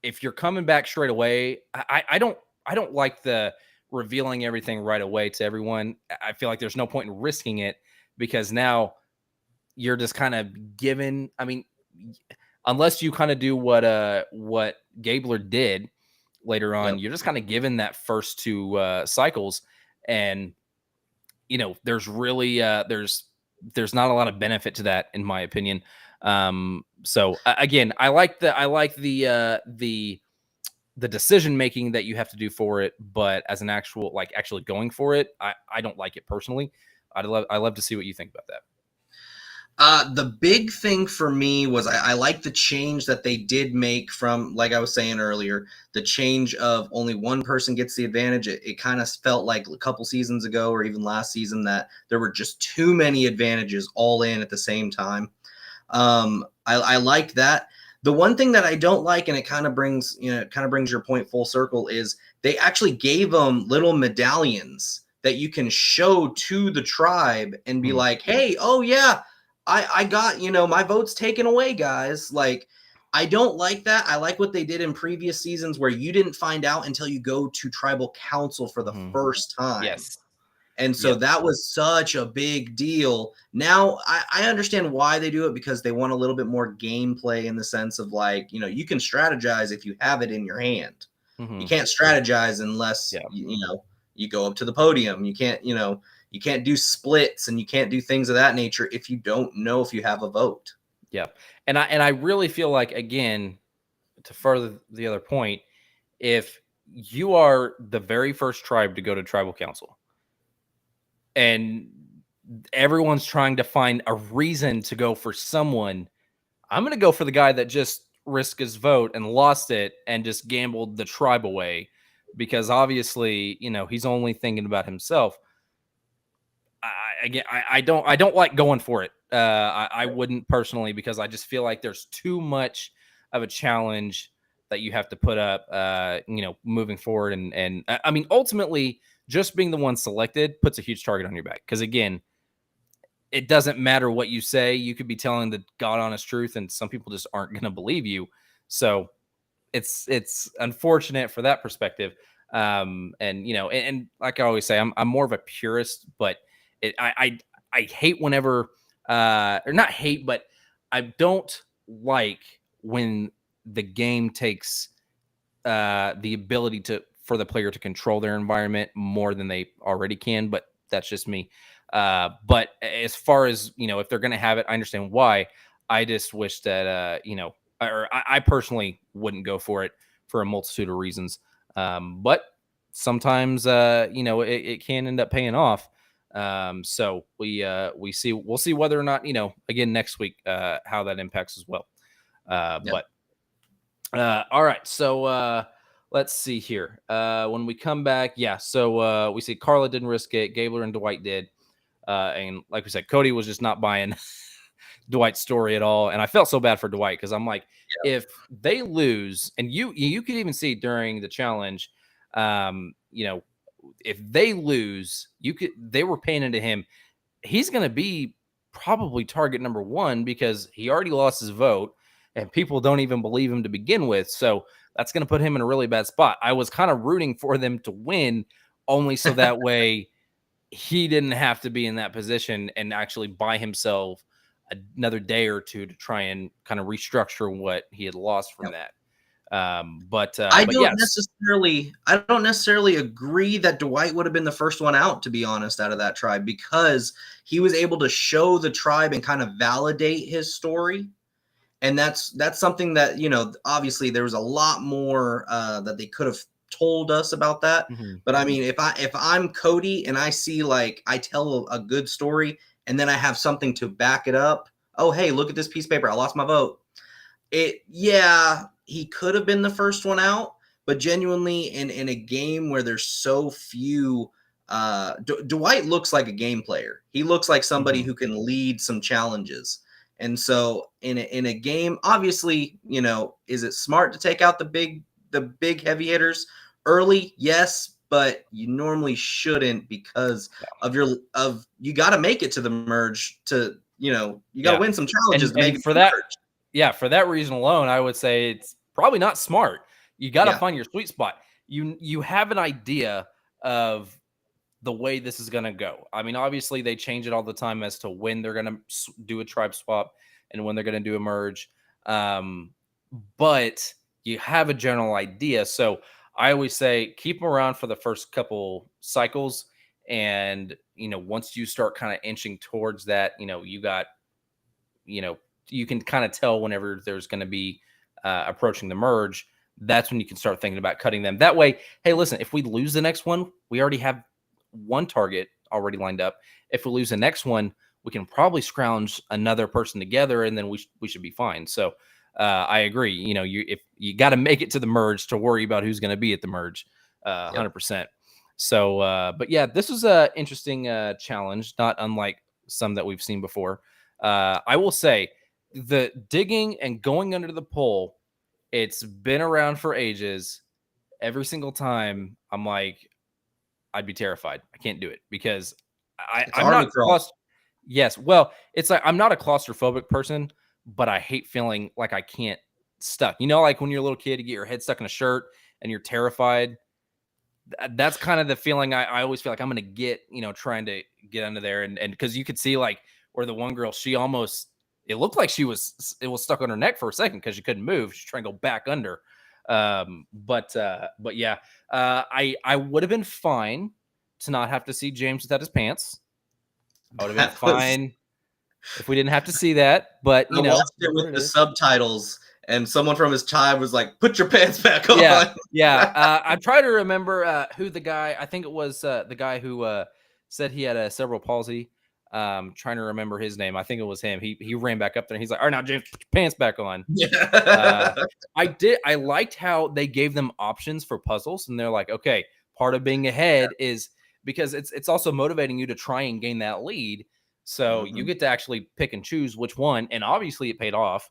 if you're coming back straight away, I don't like the revealing everything right away to everyone. I feel like there's no point in risking it, because now you're just kind of given, unless you kind of do what Gabler did later on, you're just kind of given that first two cycles, and you know, there's really there's not a lot of benefit to that, in my opinion. So again, I like the decision making that you have to do for it, but as an actually going for it, I don't like it personally. I love to see what you think about that. The big thing for me was I like the change that they did make from, like I was saying earlier, the change of only one person gets the advantage. It kind of felt like a couple seasons ago or even last season that there were just too many advantages all in at the same time. I like that. The one thing that I don't like, and it kind of brings your point full circle, is they actually gave them little medallions that you can show to the tribe and be like, hey, oh yeah, I got, my vote's taken away, guys. Like, I don't like that. I like what they did in previous seasons where you didn't find out until you go to tribal council for the first time. Yes. And so that was such a big deal. Now I understand why they do it, because they want a little bit more gameplay, in the sense of, like, you can strategize if you have it in your hand. You can't strategize unless, you go up to the podium. You can't, you can't do splits, and you can't do things of that nature if you don't know if you have a vote. Yeah. And I really feel like, again, to further the other point, if you are the very first tribe to go to tribal council and everyone's trying to find a reason to go for someone, I'm going to go for the guy that just risked his vote and lost it and just gambled the tribe away, because obviously, he's only thinking about himself. I don't like going for it. I wouldn't personally, because I just feel like there's too much of a challenge that you have to put up, moving forward. And ultimately, just being the one selected puts a huge target on your back. Because again, it doesn't matter what you say. You could be telling the God honest truth, and some people just aren't going to believe you. So it's unfortunate for that perspective. And like I always say, I'm more of a purist, but I hate whenever, or not hate, but I don't like when the game takes the ability for the player to control their environment more than they already can. But that's just me. But as far as, if they're going to have it, I understand why. I just wish that, I personally wouldn't go for it for a multitude of reasons. But sometimes, it can end up paying off. So we'll see whether or not, again, next week, how that impacts as well. But all right, so let's see here. When we come back, so we see Carla didn't risk it, Gabler and Dwight did, and like we said, Cody was just not buying Dwight's story at all, and I felt so bad for Dwight because I'm like, if they lose, and you could even see during the challenge, if they lose, they were paying into him. He's going to be probably target number one because he already lost his vote and people don't even believe him to begin with. So that's going to put him in a really bad spot. I was kind of rooting for them to win only so that way he didn't have to be in that position and actually buy himself another day or two to try and kind of restructure what he had lost from that. I don't necessarily agree that Dwight would have been the first one out, to be honest, out of that tribe, because he was able to show the tribe and kind of validate his story. And that's something that, obviously there was a lot more that they could have told us about that. Mm-hmm. But I mean, if I'm Cody and I see I tell a good story and then I have something to back it up. Oh, hey, look at this piece of paper. I lost my vote. He could have been the first one out, but genuinely in a game where there's so few, Dwight looks like a game player. He looks like somebody who can lead some challenges. And so in a game, obviously, is it smart to take out the big heavy hitters early? Yes, but you normally shouldn't because you got to make it to the merge to, you got to win some challenges to make it for that. Merge. Yeah, for that reason alone, I would say it's probably not smart. You got to find your sweet spot. You have an idea of the way this is going to go. I mean, obviously they change it all the time as to when they're going to do a tribe swap and when they're going to do a merge. But you have a general idea. So I always say keep them around for the first couple cycles. And, once you start kind of inching towards that, you can kind of tell whenever there's going to be approaching the merge. That's when you can start thinking about cutting them. That way, hey, listen, if we lose the next one, we already have one target already lined up. If we lose the next one, we can probably scrounge another person together, and then we should be fine. So I agree. If you got to make it to the merge to worry about who's going to be at the merge, 100%. So, but yeah, this was a interesting challenge, not unlike some that we've seen before. I will say the digging and going under the pole, it's been around for ages. Every single time I'm like, I'd be terrified. I can't do it because I'm not yes. Well, it's like, I'm not a claustrophobic person, but I hate feeling like I can't stuck. Like when you're a little kid, you get your head stuck in a shirt and you're terrified. That's kind of the feeling I always feel like I'm going to get, trying to get under there. And because you could see where the one girl, it looked like it was stuck on her neck for a second because she couldn't move. She's trying to go back under. But yeah, I would have been fine to not have to see James without his pants. I would have been fine if we didn't have to see that. But I watched it with the subtitles, and someone from his tribe was like, "Put your pants back on." Yeah. I try to remember who the guy. I think it was the guy who said he had a cerebral palsy. Trying to remember his name. I think it was him. He ran back up there and he's like, all right, now James, put your pants back on. I liked how they gave them options for puzzles. And they're like, okay, part of being ahead is because it's also motivating you to try and gain that lead. So you get to actually pick and choose which one. And obviously it paid off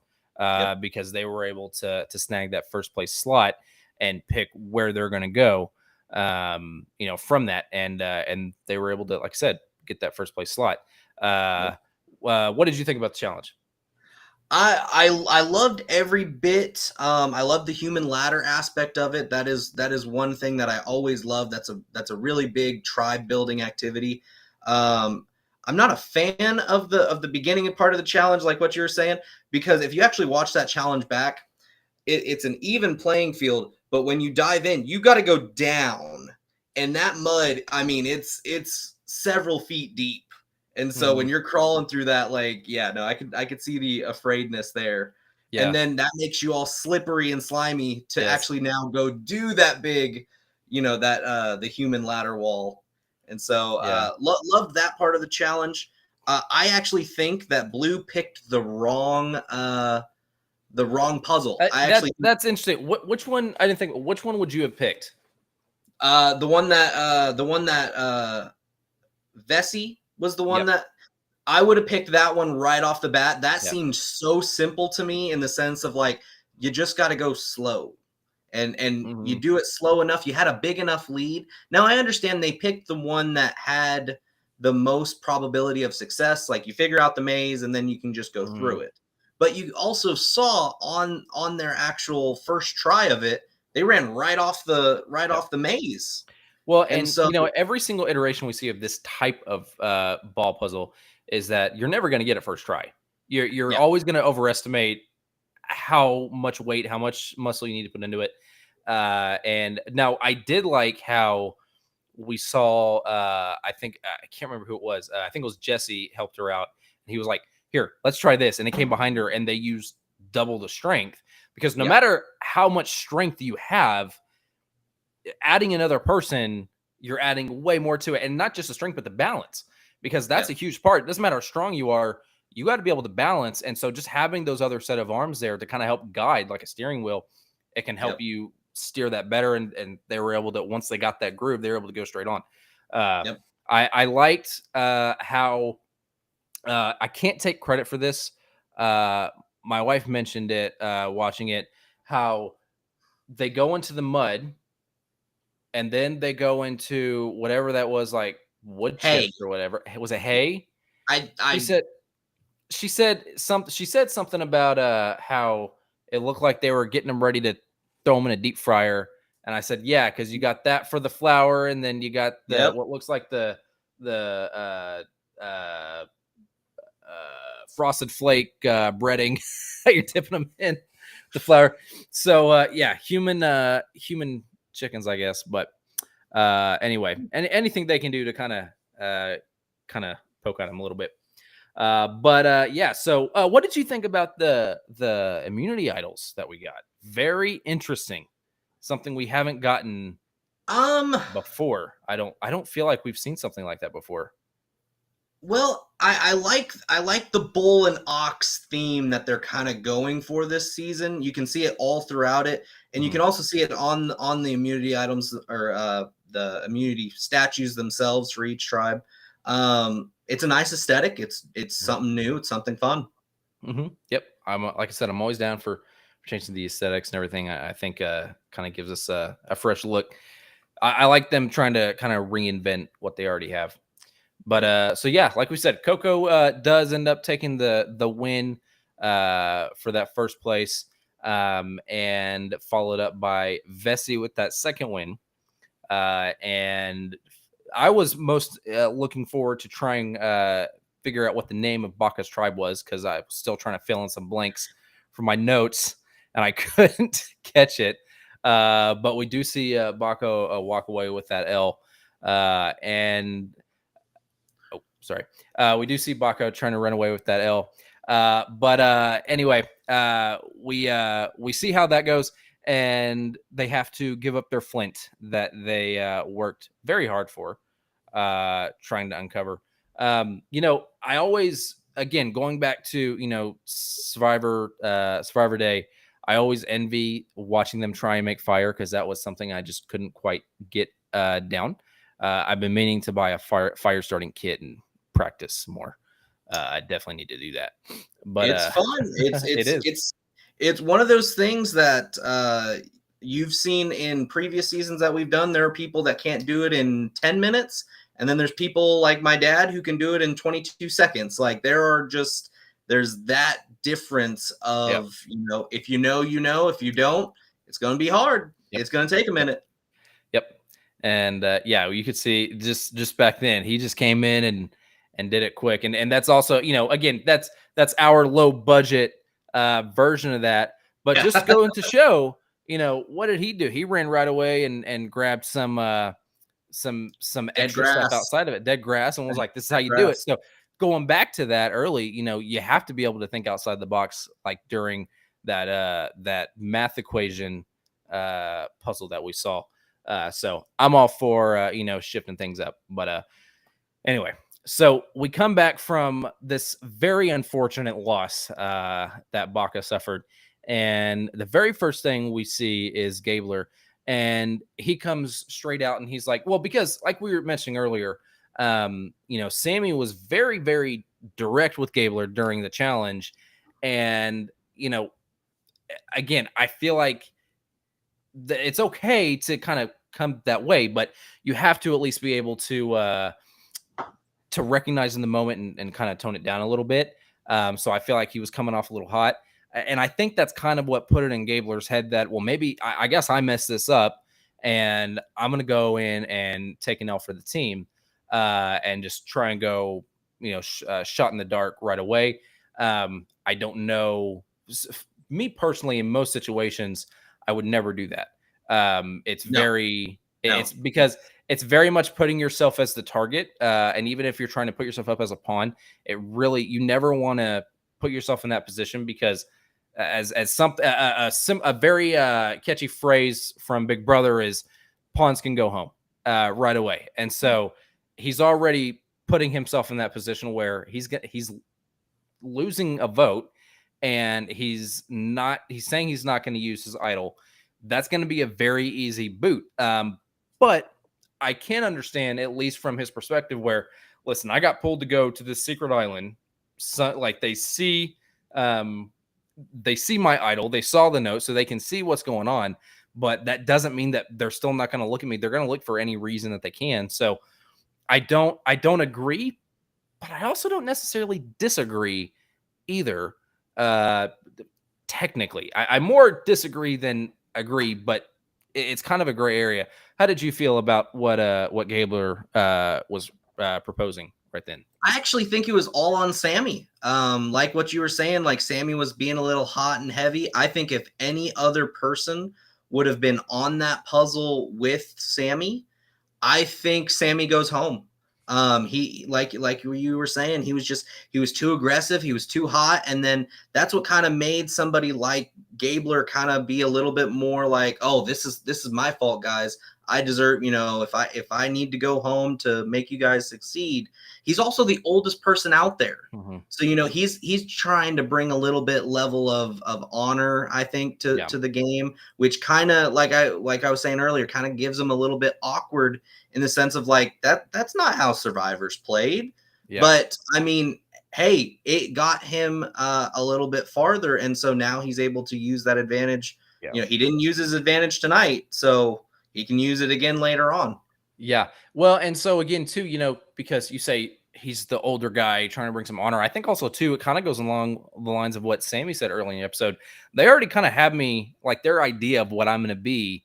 because they were able to snag that first place slot and pick where they're going to go, from that. And they were able to, like I said, get that first place slot. What did you think about the challenge? I loved every bit. I love the human ladder aspect of it. That is one thing that I always love. That's a really big tribe building activity. I'm not a fan of the beginning part of the challenge, like what you were saying, because if you actually watch that challenge back, it's an even playing field. But when you dive in, you got to go down, and that mud, I mean, it's several feet deep. And so when you're crawling through that, I could see the afraidness there. Yeah. And then that makes you all slippery and slimy to actually now go do that big, the human ladder wall. And so loved that part of the challenge. I actually think that Blue picked the wrong the wrong puzzle. That's interesting. Which one? I didn't think. Which one would you have picked? The one that Vesey was the one that I would have picked that one right off the bat. That seemed so simple to me in the sense of like, you just got to go slow. And you do it slow enough. You had a big enough lead. Now I understand they picked the one that had the most probability of success. Like you figure out the maze and then you can just go through it. But you also saw on their actual first try of it, they ran right off the maze. Well, and so, you know, every single iteration we see of this type of ball puzzle is that you're never going to get it first try. You're always going to overestimate how much weight, how much muscle you need to put into it. And now I did like how we saw, I think, I can't remember who it was. I think it was Jesse helped her out. And he was like, here, let's try this. And it came behind her and they used double the strength because no matter how much strength you have, adding another person, you're adding way more to it. And not just the strength, but the balance, because that's a huge part. It doesn't matter how strong you are. You got to be able to balance. And so just having those other set of arms there to kind of help guide like a steering wheel, it can help you steer that better. And they were able to, once they got that groove, they were able to go straight on. I liked how I can't take credit for this. My wife mentioned it watching it, how they go into the mud and then they go into whatever that was, like wood chips or whatever. Was it hay? She said something about how it looked like they were getting them ready to throw them in a deep fryer. And I said, yeah, because you got that for the flour, and then you got the what looks like the frosted flake breading that you're dipping them in the flour. So human chickens, I guess. But anyway, anything they can do to kind of poke at them a little bit. So what did you think about the immunity idols that we got? Very interesting. Something we haven't gotten before. I don't feel like we've seen something like that before. Well, I like the bull and ox theme that they're kind of going for this season. You can see it all throughout it, and you can also see it on the immunity items or the immunity statues themselves for each tribe. It's a nice aesthetic. It's something new. It's something fun. Yep. I'm like I said, I'm always down for changing the aesthetics and everything. I think kind of gives us a fresh look. I like them trying to kind of reinvent what they already have. But so yeah, like we said, Coco does end up taking the win for that first place, and followed up by Vesey with that second win. And I was most looking forward to trying figure out what the name of Baka's tribe was, because I was still trying to fill in some blanks from my notes and I couldn't catch it. But we do see Baka walk away with that L. We do see Baka trying to run away with that L. Anyway, we see how that goes, and they have to give up their flint that they worked very hard for, trying to uncover. I always, again, going back to Survivor Day, I always envy watching them try and make fire, because that was something I just couldn't quite get down. I've been meaning to buy a fire starting kit and practice more. I definitely need to do that. But it's fun. It's one of those things that you've seen in previous seasons that we've done. There are people that can't do it in 10 minutes. And then there's people like my dad who can do it in 22 seconds. Like there's that difference of, if you know, if you don't, it's going to be hard. It's going to take a minute. Yep. And you could see just back then, he just came in and did it quick. And that's also, again, that's our low budget version of that. But just going to show, what did he do? He ran right away and grabbed some extra stuff outside of it, dead grass, and was like, this is how you do it. So going back to that early, you have to be able to think outside the box, like during that math equation puzzle that we saw. So I'm all for shifting things up. But anyway, so we come back from this very unfortunate loss that Baka suffered, And the very first thing we see is Gabler, and he comes straight out and he's like, well, because like we were mentioning earlier, Sammy was very, very direct with Gabler during the challenge. And, again, I feel like it's okay to kind of come that way, but you have to at least be able to recognize in the moment and kind of tone it down a little bit. So I feel like he was coming off a little hot. And I think that's kind of what put it in Gabler's head that, well, maybe I guess I messed this up and I'm going to go in and take an L for the team and just try and go, shot in the dark right away. I don't know. Me personally, in most situations, I would never do that. It's because it's very much putting yourself as the target. And even if you're trying to put yourself up as a pawn, you never want to put yourself in that position because a very catchy phrase from Big Brother is pawns can go home right away. And so he's already putting himself in that position where he's losing a vote and he's saying he's not going to use his idol. That's going to be a very easy boot. But I can understand, at least from his perspective, where, listen, I got pulled to go to this secret island. So, like, they see my idol, they saw the note, so they can see what's going on. But that doesn't mean that they're still not going to look at me. They're going to look for any reason that they can. So I don't agree, but I also don't necessarily disagree either. Technically, I more disagree than agree, but it's kind of a gray area. How did you feel about what Gabler was proposing right then? I actually think it was all on Sammy. Like what you were saying, like Sammy was being a little hot and heavy. I think if any other person would have been on that puzzle with Sammy, I think Sammy goes home. He like you were saying, he was too aggressive, he was too hot, and then that's what kind of made somebody like Gabler kind of be a little bit more like, oh, this is my fault, guys. I deserve, if I need to go home to make you guys succeed. He's also the oldest person out there. Mm-hmm. So, he's trying to bring a little bit level of honor, I think, to the game, which kind of, like I was saying earlier, kind of gives him a little bit awkward in the sense of like, that's not how Survivors played. Yeah. But I mean, hey, it got him a little bit farther. And so now he's able to use that advantage. Yeah. He didn't use his advantage tonight, so he can use it again later on. Yeah. Well, and so again, too, because you say he's the older guy trying to bring some honor. I think also, too, it kind of goes along the lines of what Sammy said earlier in the episode. They already kind of have me, like, their idea of what I'm going to be,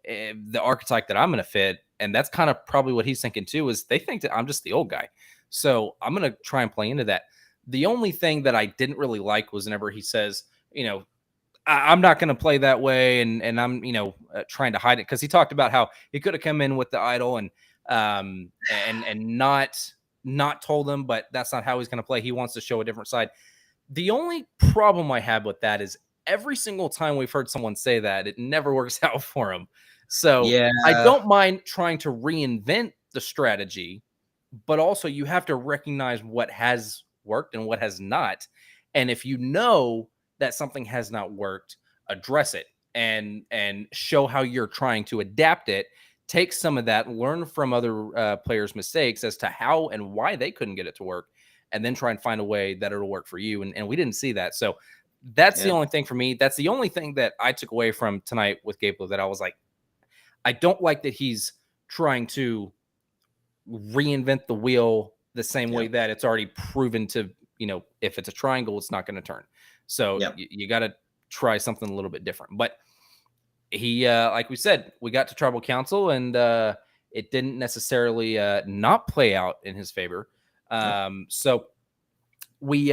the archetype that I'm going to fit. And that's kind of probably what he's thinking, too, is they think that I'm just the old guy. So I'm going to try and play into that. The only thing that I didn't really like was whenever he says, I'm not going to play that way, and I'm, trying to hide it, because he talked about how he could have come in with the idol and not told them, but that's not how he's going to play. He wants to show a different side. The only problem I have with that is every single time we've heard someone say that, it never works out for him. So yeah. I don't mind trying to reinvent the strategy, but also you have to recognize what has worked and what has not. And if you know that something has not worked, address it and show how you're trying to adapt it. Take some of that, learn from other players' mistakes as to how and why they couldn't get it to work, and then try and find a way that it'll work for you. And we didn't see that. So that's the only thing for me. That's the only thing that I took away from tonight with Gabler, that I was like, I don't like that he's trying to reinvent the wheel the same way that it's already proven to, if it's a triangle, it's not going to turn. So you got to try something a little bit different. But he, like we said, we got to tribal council, and it didn't necessarily not play out in his favor. So we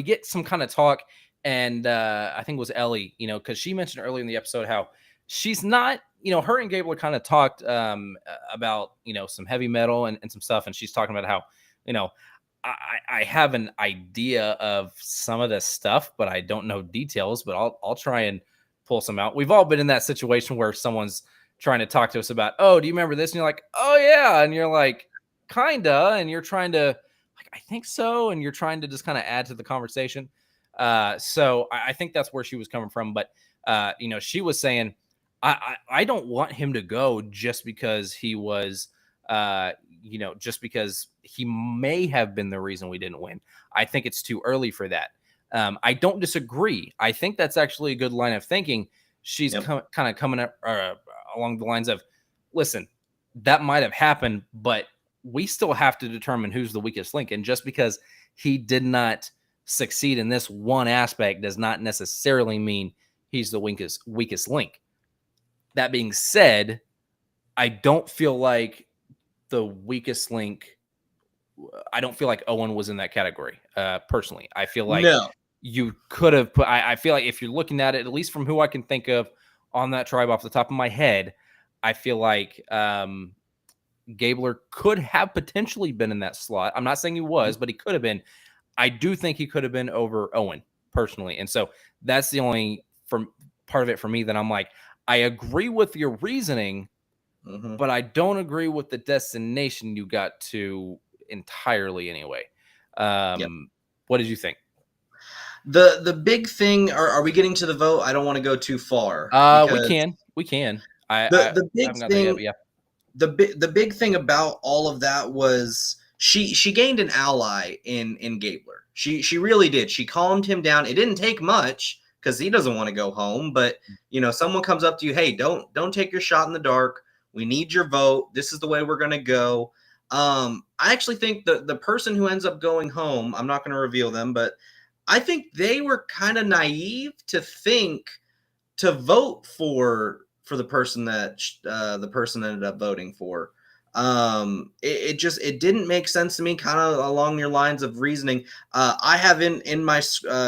get some kind of talk, and I think it was Ellie, because she mentioned earlier in the episode how she's not, her and Gabler kind of talked about, some heavy metal and some stuff. And she's talking about how, I have an idea of some of this stuff, but I don't know details, but I'll try and pull some out. We've all been in that situation where someone's trying to talk to us about, oh, do you remember this? And you're like, oh yeah. And you're like, kinda. And you're trying to, like, I think so. And you're trying to just kind of add to the conversation. So I think that's where she was coming from. But you know, she was saying, I don't want him to go just because he was, you know, just because he may have been the reason we didn't win. I think it's too early for that. I don't disagree. I think that's actually a good line of thinking. She's kind of coming up along the lines of, listen, that might have happened, but we still have to determine who's the weakest link. And just because he did not succeed in this one aspect does not necessarily mean he's the weakest link. That being said, I don't feel like the weakest link. I don't feel like Owen was in that category. Personally, I feel like you could have put. I feel like if you're looking at it, at least from who I can think of on that tribe off the top of my head, I feel like Gabler could have potentially been in that slot. I'm not saying he was, but he could have been. I do think he could have been over Owen personally, and so that's the only part of it for me that I'm like, I agree with your reasoning, but I don't agree with the destination you got to entirely anyway. What did you think? The big thing, are we getting to the vote? I don't want to go too far. We can. The big thing, the big thing about all of that was she gained an ally in Gabler. She really did. She calmed him down. It didn't take much because he doesn't want to go home, but you know, someone comes up to you, hey, don't take your shot in the dark. We need your vote. This is the way we're gonna go. I actually think the person who ends up going home, I'm not going to reveal them, but I think they were kind of naive to think to vote for the person that the person ended up voting for. It didn't make sense to me, kind of along your lines of reasoning. I have in my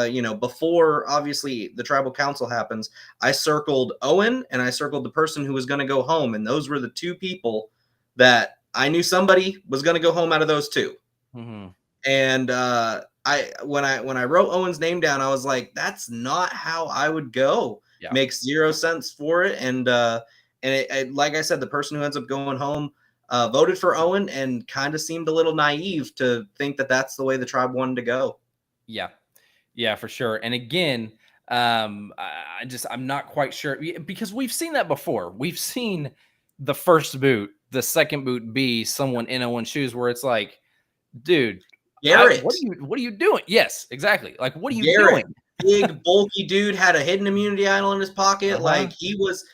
you know, before obviously the tribal council happens, I circled Owen and I circled the person who was going to go home, and those were the two people that I knew somebody was going to go home out of those two. And when I wrote Owen's name down, I was like, that's not how I would go. Makes zero sense for it. And it, like I said, the person who ends up going home voted for Owen and kind of seemed a little naive to think that that's the way the tribe wanted to go. Yeah, for sure. And again, I'm not quite sure, because we've seen that before. We've seen the first boot, the second boot be someone in Owen's shoes, where it's like, dude, Garrett, what are you doing? Yes, exactly. Like, what are you doing? Big bulky dude, had a hidden immunity idol in his pocket. Like he was,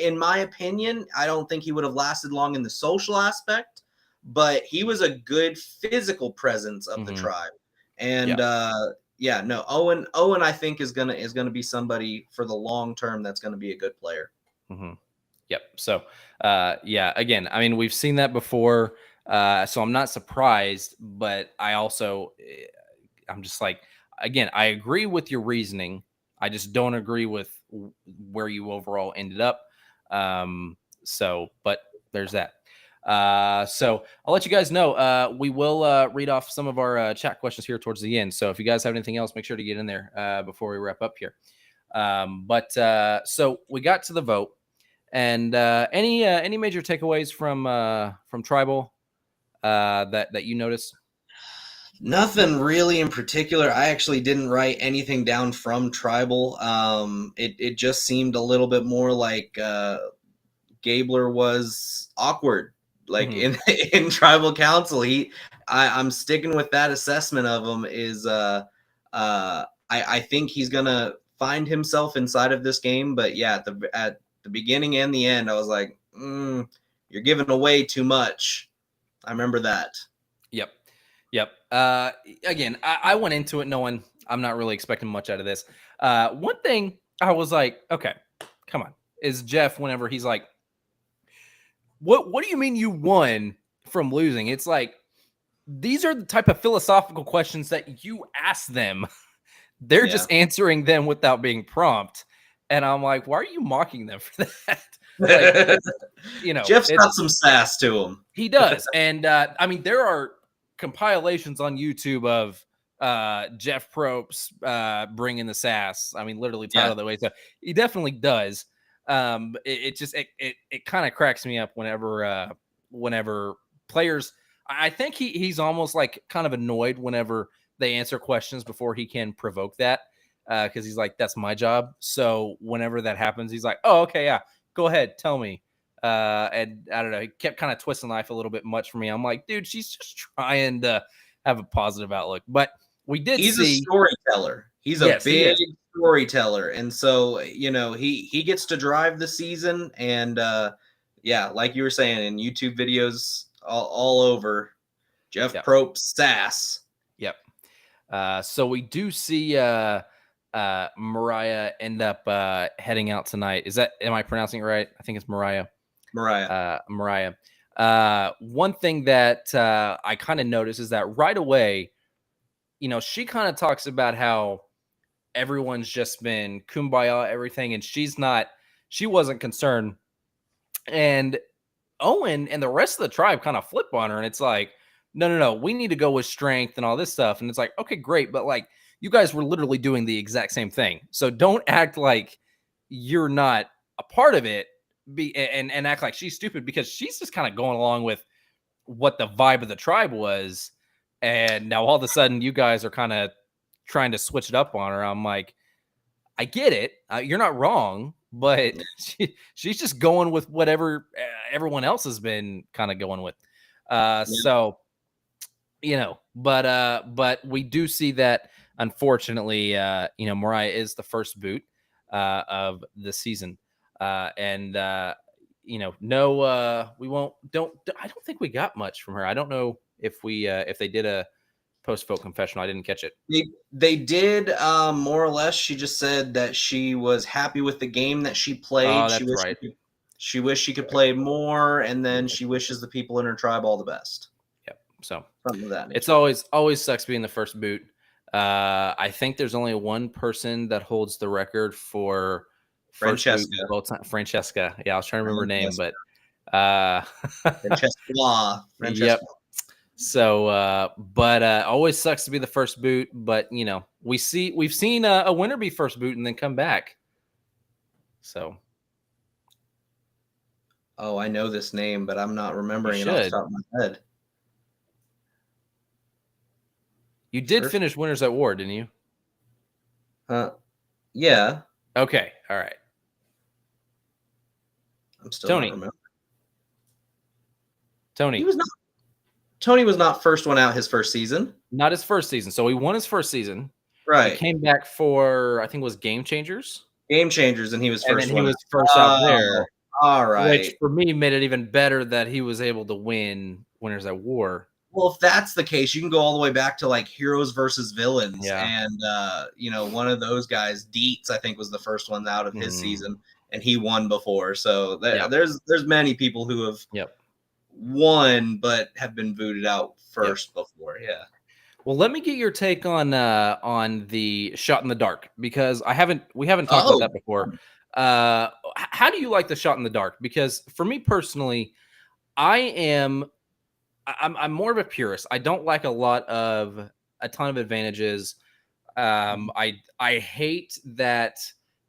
in my opinion, I don't think he would have lasted long in the social aspect, but he was a good physical presence of the tribe. And Owen I think is gonna be somebody for the long term that's gonna be a good player. Yep. So again, I mean, we've seen that before. So I'm not surprised, but I'm just like, again, I agree with your reasoning. I just don't agree with where you overall ended up. But there's that. So I'll let you guys know. We will read off some of our chat questions here towards the end. So if you guys have anything else, make sure to get in there before we wrap up here. So we got to the vote, and any major takeaways from Tribal that you noticed? Nothing really in particular. I actually didn't write anything down from Tribal. It just seemed a little bit more like Gabler was awkward, like in Tribal Council. I'm sticking with that assessment of him. Is I think he's gonna find himself inside of this game, but yeah, at the beginning and the end, I was like, you're giving away too much. I remember that. Yep. Again, I went into it knowing I'm not really expecting much out of this. One thing I was like, okay, come on, is Jeff, whenever he's like, what do you mean you won from losing? It's like, these are the type of philosophical questions that you ask them. They're just answering them without being prompt. And I'm like, why are you mocking them for that? Like, you know, Jeff's got some sass to him. He does. And I mean, there are compilations on YouTube of Jeff Probst bringing the sass. I mean, literally title that way. So he definitely does. It kind of cracks me up whenever players, I think he's almost like kind of annoyed whenever they answer questions before he can provoke that. Because he's like, that's my job. So whenever that happens, he's like, oh, okay, yeah, go ahead, tell me. And I don't know, he kept kind of twisting life a little bit much for me. I'm like, dude, she's just trying to have a positive outlook. But we did he's see a storyteller. He's a big storyteller. And so, he gets to drive the season. And yeah, like you were saying, in YouTube videos all over, Jeff Probst sass. Yep. So we do see Mariah end up heading out tonight. Am I pronouncing it right? I think it's Mariah. Mariah. One thing that I kind of noticed is that right away, she kind of talks about how everyone's just been kumbaya, everything, and she wasn't concerned. And Owen and the rest of the tribe kind of flip on her, and it's like, no, we need to go with strength and all this stuff. And it's like, okay, great, but like, you guys were literally doing the exact same thing. So don't act like you're not a part of it and act like she's stupid, because she's just kind of going along with what the vibe of the tribe was. And now all of a sudden you guys are kind of trying to switch it up on her. I'm like, I get it. You're not wrong, but she's just going with whatever everyone else has been kind of going with. So, but we do see that, unfortunately, Mariah is the first boot of the season. We won't, I don't think we got much from her. I don't know if they did a post-vote confessional. I didn't catch it. They did, more or less. She just said that she was happy with the game that she played. Oh, that's right. She wished she could play more, and then she wishes the people in her tribe all the best. Yep. So something of that nature. It's always sucks being the first boot. I think there's only one person that holds the record for Francesca. Francesca. Yeah, I was trying to remember her name, but Francesca. Yep. So, but always sucks to be the first boot. But we've seen a winner be first boot and then come back. So, oh, I know this name, but I'm not remembering it off the top of my head. You did finish Winners at War, didn't you? Yeah. Okay. All right. I'm still Tony. Tony was not first one out his first season. Not his first season. So he won his first season. Right. He came back for, I think it was Game Changers. And he was first. And he was first out there. All right. Which for me made it even better that he was able to win Winners at War. Well, if that's the case, you can go all the way back to like Heroes versus Villains. Yeah. And, one of those guys, Dietz, I think was the first one out of his season, and he won before. So there's many people who have won but have been booted out first before. Yeah. Well, let me get your take on the shot in the dark, because we haven't talked about that before. How do you like the shot in the dark? Because for me personally, I'm more of a purist. I don't like a ton of advantages. I hate that.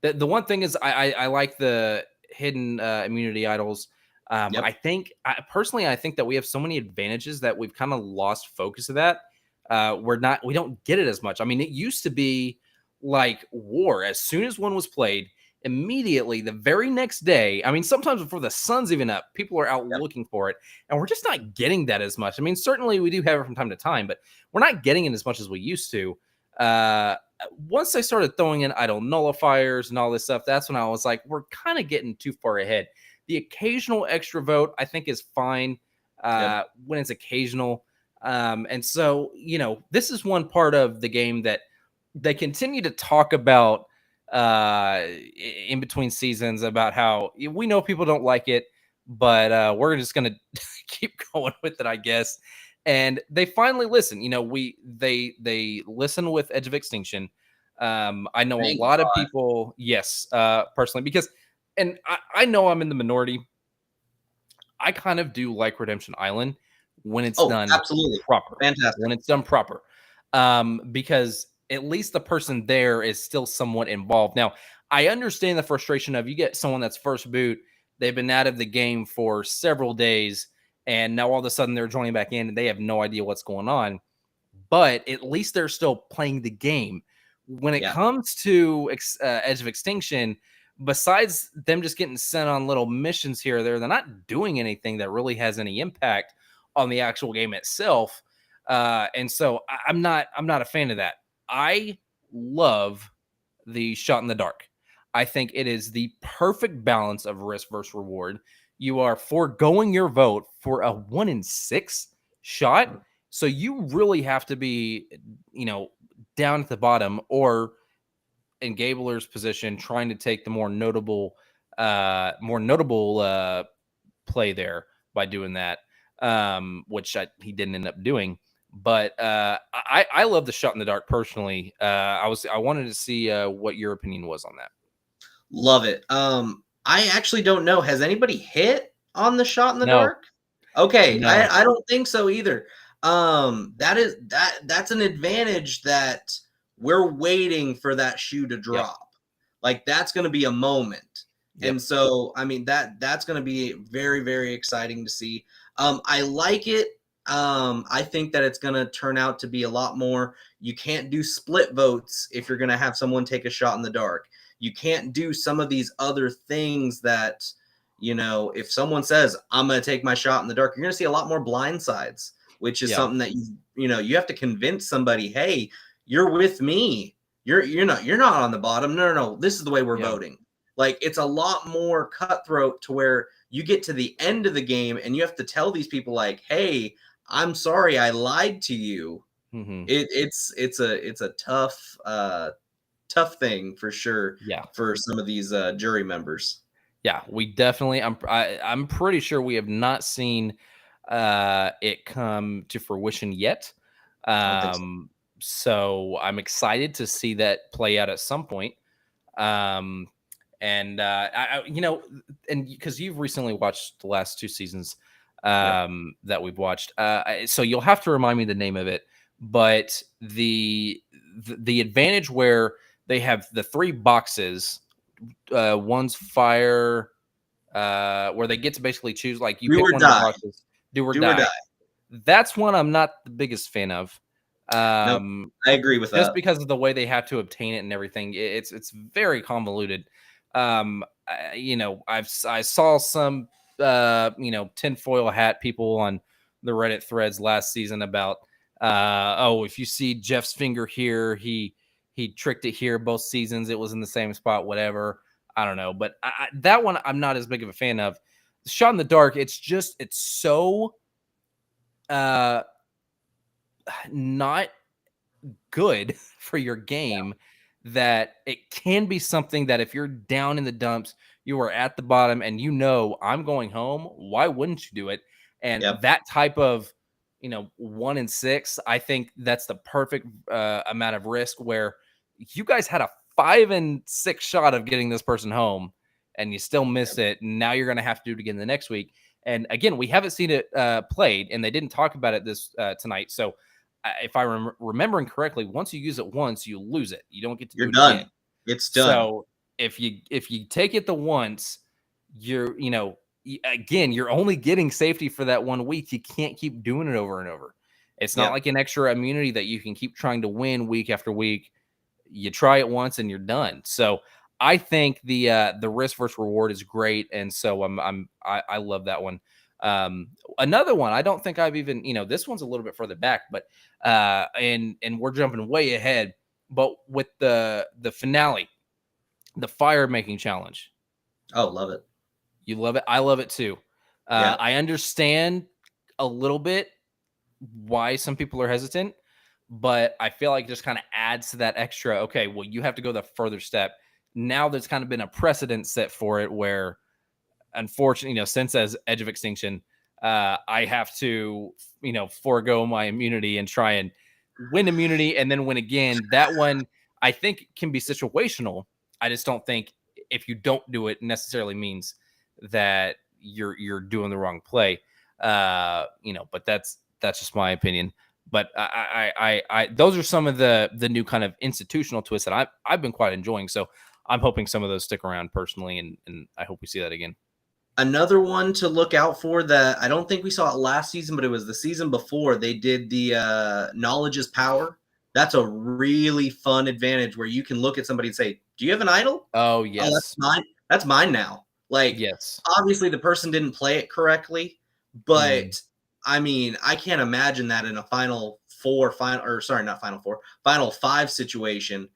The one thing is I like the hidden immunity idols. I think that we have so many advantages that we've kind of lost focus of that. We don't get it as much. I mean, it used to be like War. As soon as one was played, immediately the very next day, I mean, sometimes before the sun's even up, people are out looking for it, and we're just not getting that as much. I mean, certainly we do have it from time to time, but we're not getting it as much as we used to. Once they started throwing in idol nullifiers and all this stuff, that's when I was like, we're kind of getting too far ahead. The occasional extra vote, I think, is fine when it's occasional. And so, this is one part of the game that they continue to talk about in between seasons, about how we know people don't like it, but we're just going to keep going with it, I guess. And they finally listen. They listen with Edge of Extinction. I know a lot of people, personally, because, and I know I'm in the minority. I kind of do like Redemption Island when it's done proper. Fantastic. When it's done proper. Because at least the person there is still somewhat involved. Now, I understand the frustration of you get someone that's first boot, they've been out of the game for several days, and now all of a sudden they're joining back in and they have no idea what's going on. but at least they're still playing the game. When it comes to Edge of Extinction, besides them just getting sent on little missions here or there, they're not doing anything that really has any impact on the actual game itself. And so I'm not a fan of that. I love the shot in the dark. I think it is the perfect balance of risk versus reward. You are foregoing your vote for a 1 in 6 shot. So you really have to be, down at the bottom or in Gabler's position, trying to take the more notable play there by doing that, which he didn't end up doing. But I love the shot in the dark personally. I wanted to see what your opinion was on that. Love it. I actually don't know. Has anybody hit on the shot in the dark? Okay, no. I don't think so either. That's an advantage that we're waiting for that shoe to drop. Yep. Like that's going to be a moment. Yep. And so, I mean, that's going to be very, very exciting to see. I like it. I think that it's going to turn out to be a lot more. You can't do split votes if you're going to have someone take a shot in the dark. You can't do some of these other things that, if someone says, I'm going to take my shot in the dark, you're going to see a lot more blind sides, which is something that you have to convince somebody, hey, you're with me. You're not on the bottom. No. This is the way we're voting. Like it's a lot more cutthroat to where you get to the end of the game and you have to tell these people like, hey, I'm sorry, I lied to you. Mm-hmm. It's a tough thing for sure. Yeah, for some of these jury members. Yeah, we definitely. I'm pretty sure we have not seen it come to fruition yet. So I'm excited to see that play out at some point. And because you've recently watched the last 2 seasons that we've watched, so you'll have to remind me the name of it. But the advantage where they have the 3 boxes, one's fire, where they get to basically choose, like you pick one of the boxes, do or die. That's one I'm not the biggest fan of. I agree with that. Just because of the way they have to obtain it and everything, it's very convoluted. I saw some tinfoil hat people on the Reddit threads last season about if you see Jeff's finger here, he tricked it here both seasons, it was in the same spot, whatever. I don't know, but that one I'm not as big of a fan of. The shot in the dark, it's so not good for your game that it can be something that if you're down in the dumps, you are at the bottom and I'm going home, why wouldn't you do it? And that type of 1 in 6, I think that's the perfect amount of risk where you guys had a 5 in 6 shot of getting this person home and you still miss it. And now you're going to have to do it again the next week. And again, we haven't seen it played and they didn't talk about it this tonight. So if I'm remembering correctly, once you use it once, you lose it. You don't get to do it done. Again. It's done. So if you take it the once, you're only getting safety for that 1 week. You can't keep doing it over and over. It's not like an extra immunity that you can keep trying to win week after week. You try it once and you're done. So I think the risk versus reward is great, and so I love that one. Another one I don't think I've even this one's a little bit further back, but and we're jumping way ahead. But with the finale, the fire making challenge. Oh, love it. You love it. I love it too. I understand a little bit why some people are hesitant, but I feel like it just kind of adds to that extra. Okay, well, you have to go the further step. Now there's kind of been a precedent set for it where, unfortunately, since as Edge of Extinction, I have to, forego my immunity and try and win immunity and then win again. That one I think can be situational. I just don't think if you don't do it necessarily means that you're doing the wrong play. But that's just my opinion. But I those are some of the new kind of institutional twists that I've been quite enjoying. So I'm hoping some of those stick around personally, and I hope we see that again. Another one to look out for that I don't think we saw it last season, but it was the season before. They did the knowledge is power. That's a really fun advantage where you can look at somebody and say, "Do you have an idol?" Oh, Oh, that's yes. mine. That's mine now. Like, Yes. obviously the person didn't play it correctly, but I mean, I can't imagine that in a Final Five situation.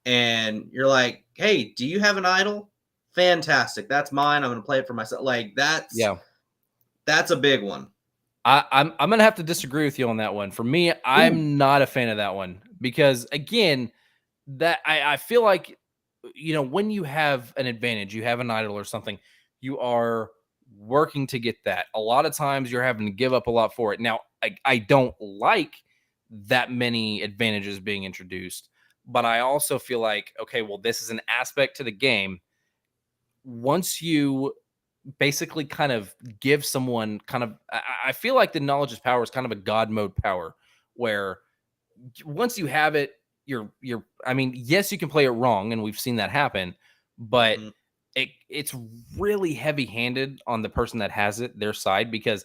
And you're like, "Hey, do you have an idol? Fantastic. That's mine. I'm going to play it for myself." Like Yeah. that's a big one. I'm gonna have to disagree with you on that one. For me, Ooh. I'm not a fan of that one because again, that I feel like when you have an advantage, you have an idol or something, you are working to get that. A lot of times you're having to give up a lot for it. Now, I don't like that many advantages being introduced, but I also feel like, okay, well, this is an aspect to the game. Once you basically kind of give someone kind of I feel like the knowledge is power is kind of a god mode power where once you have it, you're I mean, yes, you can play it wrong, and we've seen that happen, but Mhm. it's really heavy-handed on the person that has it, their side, because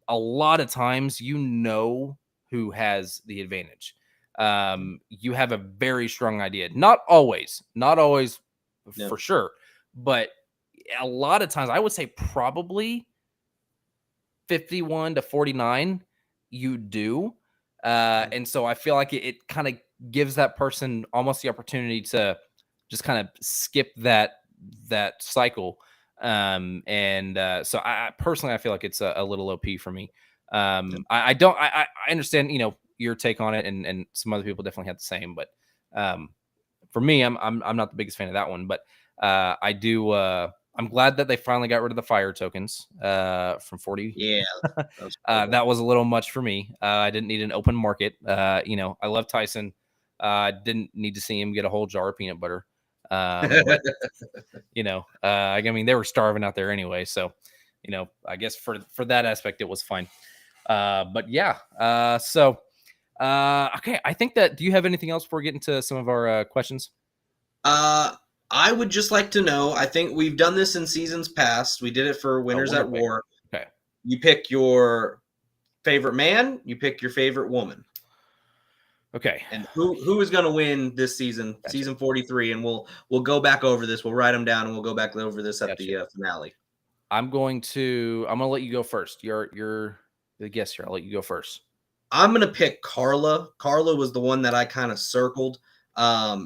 a lot of times who has the advantage. You have a very strong idea. Not always Yeah. for sure, but a lot of times I would say probably 51 to 49 you do. Mhm. And so I feel like it kind of gives that person almost the opportunity to just kind of skip that cycle. So I personally I feel like it's a little OP for me. Yeah. I don't I understand your take on it, and some other people definitely have the same, but um, for me I'm not the biggest fan of that one, but I do. I'm glad that they finally got rid of the fire tokens from 40. Yeah. That was horrible. That was a little much for me. I didn't need an open market. I love Tyson. I didn't need to see him get a whole jar of peanut butter. But I mean, they were starving out there anyway. So, I guess for that aspect, it was fine. But yeah. Okay. I think that. Do you have anything else before we get into some of our questions? Uh, I would just like to know. I think we've done this in seasons past. We did it for A Winners winner at pick. War. Okay. You pick your favorite man. You pick your favorite woman. Okay. And who is going to win this season, Gotcha. season 43? And we'll go back over this. We'll write them down, and we'll go back over this at Gotcha. the finale. I'm gonna let you go first. You're the guest here. I'll let you go first. I'm gonna pick Carla. Carla was the one that I kind of circled.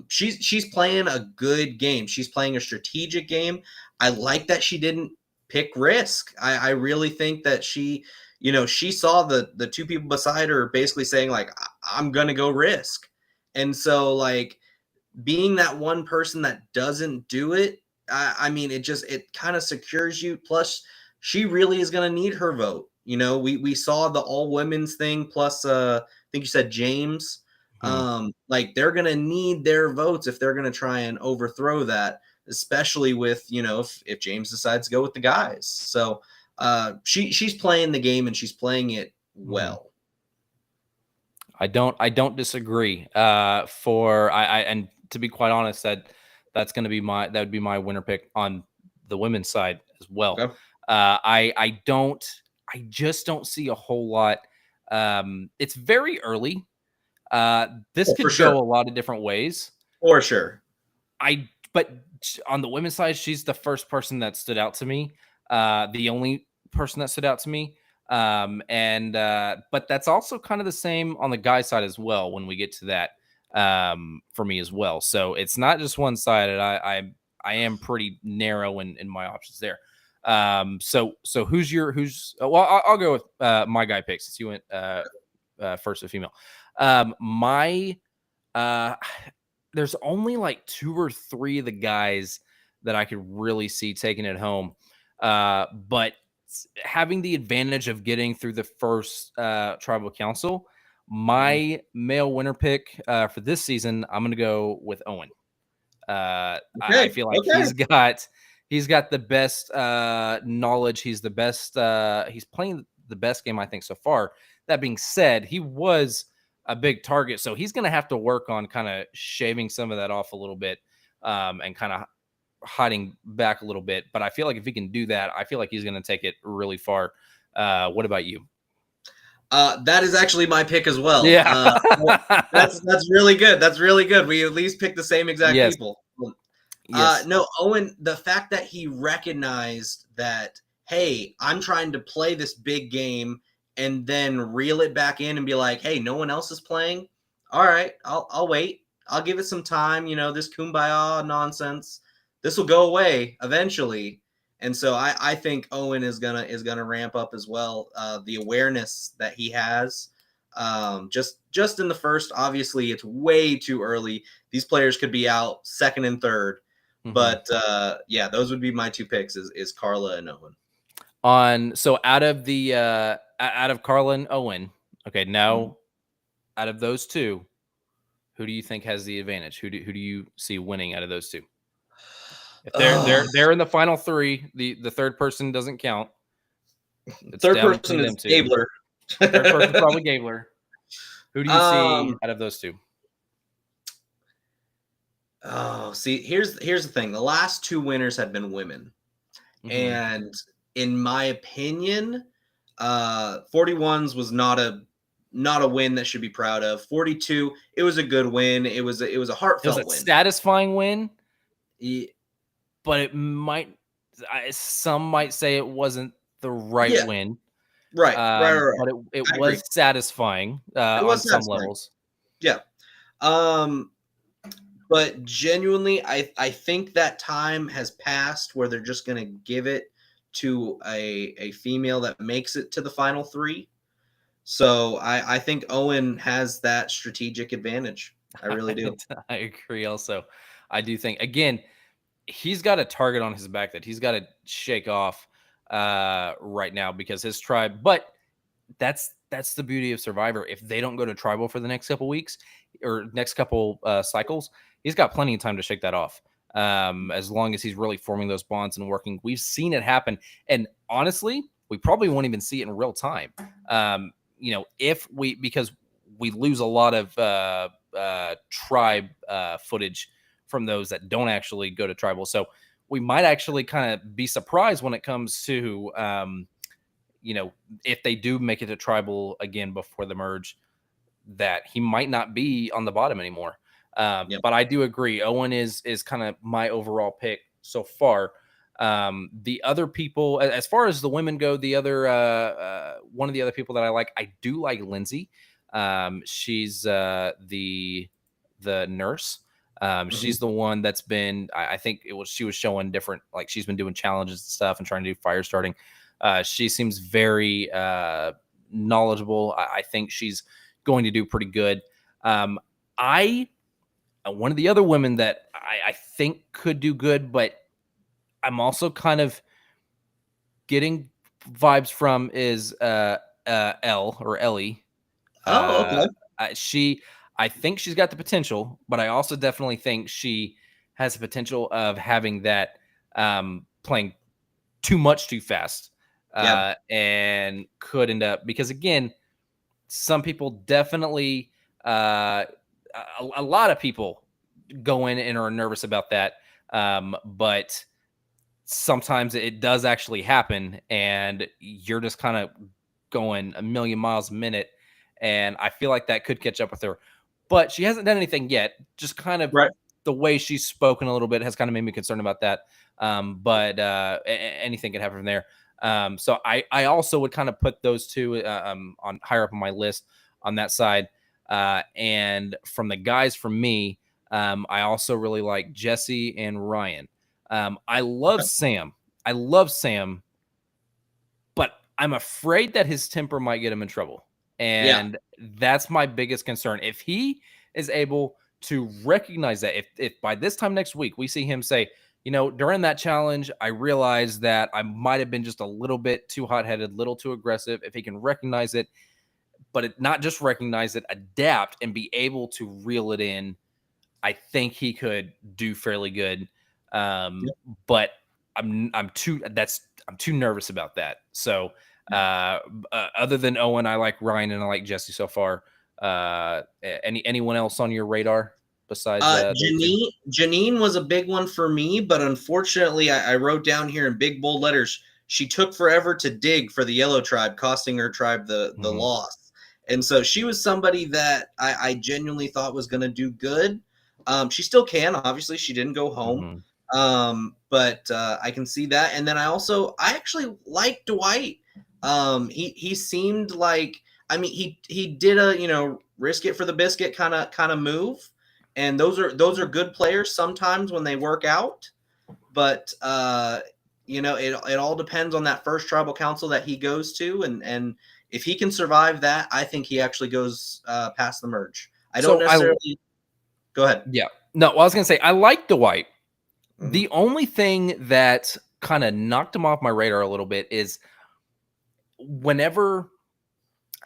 She's playing a good game. She's playing a strategic game. I like that she didn't pick risk. I really think that she saw the two people beside her basically saying like, I'm gonna go risk. And so like being that one person that doesn't do it, I mean, it kind of secures you. Plus, she really is going to need her vote. We saw the all women's thing. Plus, I think you said James. Hmm. Like they're going to need their votes if they're going to try and overthrow that, especially with if James decides to go with the guys. So she's playing the game and she's playing it Hmm. well. I don't disagree. And to be quite honest, that would be my winner pick on the women's side as well. Okay. I just don't see a whole lot. It's very early. This Oh, for could sure. go a lot of different ways. For sure. But on the women's side, she's the first person that stood out to me. The only person that stood out to me. But that's also kind of the same on the guy side as well when we get to that, for me as well. So it's not just one sided. I am pretty narrow in my options there. So I'll go with my guy pick since you went first with female. My there's only like two or three of the guys that I could really see taking it home. But having the advantage of getting through the first tribal council, my male winner pick for this season, I'm going to go with Owen. I Okay. feel like Okay. he's got the best knowledge. He's playing the best game I think so far. That being said, he was a big target, so he's going to have to work on kind of shaving some of that off a little bit, and kind of hiding back a little bit. But I feel like if he can do that, I feel like he's going to take it really far. What about you? That is actually my pick as well. Yeah. That's really good. That's really good. We at least picked the same exact people. Yes. No, Owen, the fact that he recognized that, hey, I'm trying to play this big game and then reel it back in and be like, hey, no one else is playing. All right, I'll wait. I'll give it some time. This kumbaya nonsense, this will go away eventually. And so I think Owen is gonna ramp up as well. The awareness that he has, just in the first, obviously it's way too early. These players could be out second and third. But yeah, those would be my two picks is Carla and Owen. So out of Carla and Owen, okay, now out of those two, who do you think has the advantage? Who do you see winning out of those two? If they're in the final three, the third person doesn't count. Third person is Gabler. Third person is probably Gabler. Who do you see out of those two? Oh, see, here's the thing. The last two winners have been women. And in my opinion, 41's was not a win that should be proud of. 42, it was a good win. It was a heartfelt win. Satisfying win. Yeah. But it some might say it wasn't the right win. Right. But it was satisfying on some levels. Yeah. But genuinely, I think that time has passed where they're just going to give it to a female that makes it to the final three. So I think Owen has that strategic advantage. I really do. I agree also. I do think, again, he's got a target on his back that he's got to shake off right now because his tribe, but that's the beauty of Survivor. If they don't go to tribal for the next couple weeks or next couple cycles, he's got plenty of time to shake that off. As long as he's really forming those bonds and working. We've seen it happen. And honestly, we probably won't even see it in real time. Because we lose a lot of tribe footage from those that don't actually go to tribal. So we might actually kind of be surprised when it comes to, if they do make it to tribal again before the merge, that he might not be on the bottom anymore. But I do agree. Owen is kind of my overall pick so far. The other people, as far as the women go, the other one of the other people that I do like Lindsay. She's the nurse. She's the one that's been, I think she was showing different, like she's been doing challenges and stuff and trying to do fire starting. She seems very knowledgeable. I think she's going to do pretty good. One of the other women that I think could do good, but I'm also kind of getting vibes from is Ellie. Okay. I think she's got the potential, but I also definitely think she has the potential of having that playing too much too fast and could end up, because again, some people definitely a lot of people go in and are nervous about that. But sometimes it does actually happen and you're just kind of going a million miles a minute. And I feel like that could catch up with her, but she hasn't done anything yet. Just kind of the way she's spoken a little bit has kind of made me concerned about that. But anything can happen from there. So I also would kind of put those two on higher up on my list on that side. And from the guys, from me, I also really like Jesse and Ryan. I love Sam. But I'm afraid that his temper might get him in trouble. And that's my biggest concern. If he is able to recognize that, if by this time next week we see him say, during that challenge, I realized that I might have been just a little bit too hot-headed, a little too aggressive. If he can recognize it, but not just recognize it, adapt and be able to reel it in, I think he could do fairly good. But I'm too nervous about that. So other than Owen, I like Ryan and I like Jesse so far. Anyone else on your radar? besides Janine was a big one for me, but unfortunately, I wrote down here in big bold letters, she took forever to dig for the yellow tribe, costing her tribe the loss. And so she was somebody that I genuinely thought was going to do good. She still can. Obviously, she didn't go home. But I can see that. And then I actually like Dwight. He seemed like, I mean, he did a, risk it for the biscuit kind of move. And those are good players sometimes when they work out. But, it all depends on that first tribal council that he goes to. And if he can survive that, I think he actually goes past the merge. I don't necessarily. Go ahead. Yeah. No, I was going to say, I like Dwight. The only thing that kind of knocked him off my radar a little bit is whenever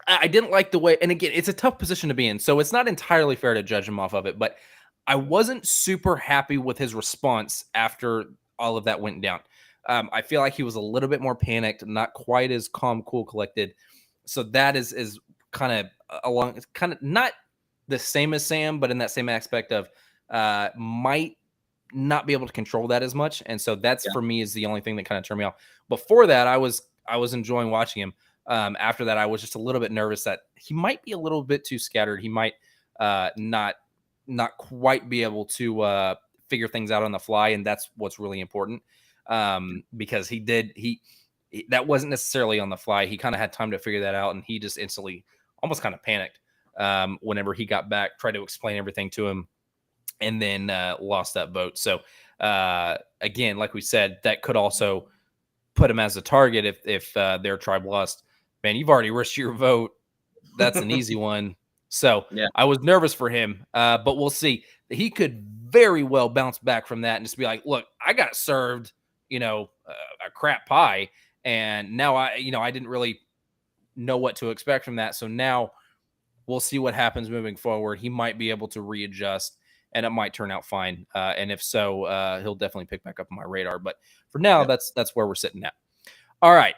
I didn't like the way, and again, it's a tough position to be in, so it's not entirely fair to judge him off of it, but I wasn't super happy with his response after all of that went down. I feel like he was a little bit more panicked, not quite as calm, cool, collected. So that is kind of not the same as Sam, but in that same aspect of might not be able to control that as much. And so that's for me is the only thing that kind of turned me off. Before that, I was enjoying watching him. After that, I was just a little bit nervous that he might be a little bit too scattered. He might not quite be able to figure things out on the fly, and that's what's really important. Because he that wasn't necessarily on the fly. He kind of had time to figure that out, and he just instantly almost kind of panicked whenever he got back, tried to explain everything to him, and then lost that vote. So again, like we said, that could also put him as a target if their tribe lost. Man, you've already risked your vote. That's an easy one. So I was nervous for him, but we'll see. He could very well bounce back from that and just be like, look, I got served, a crap pie. And now I didn't really know what to expect from that. So now we'll see what happens moving forward. He might be able to readjust and it might turn out fine. And if so, he'll definitely pick back up on my radar. But for now, that's where we're sitting at. All right.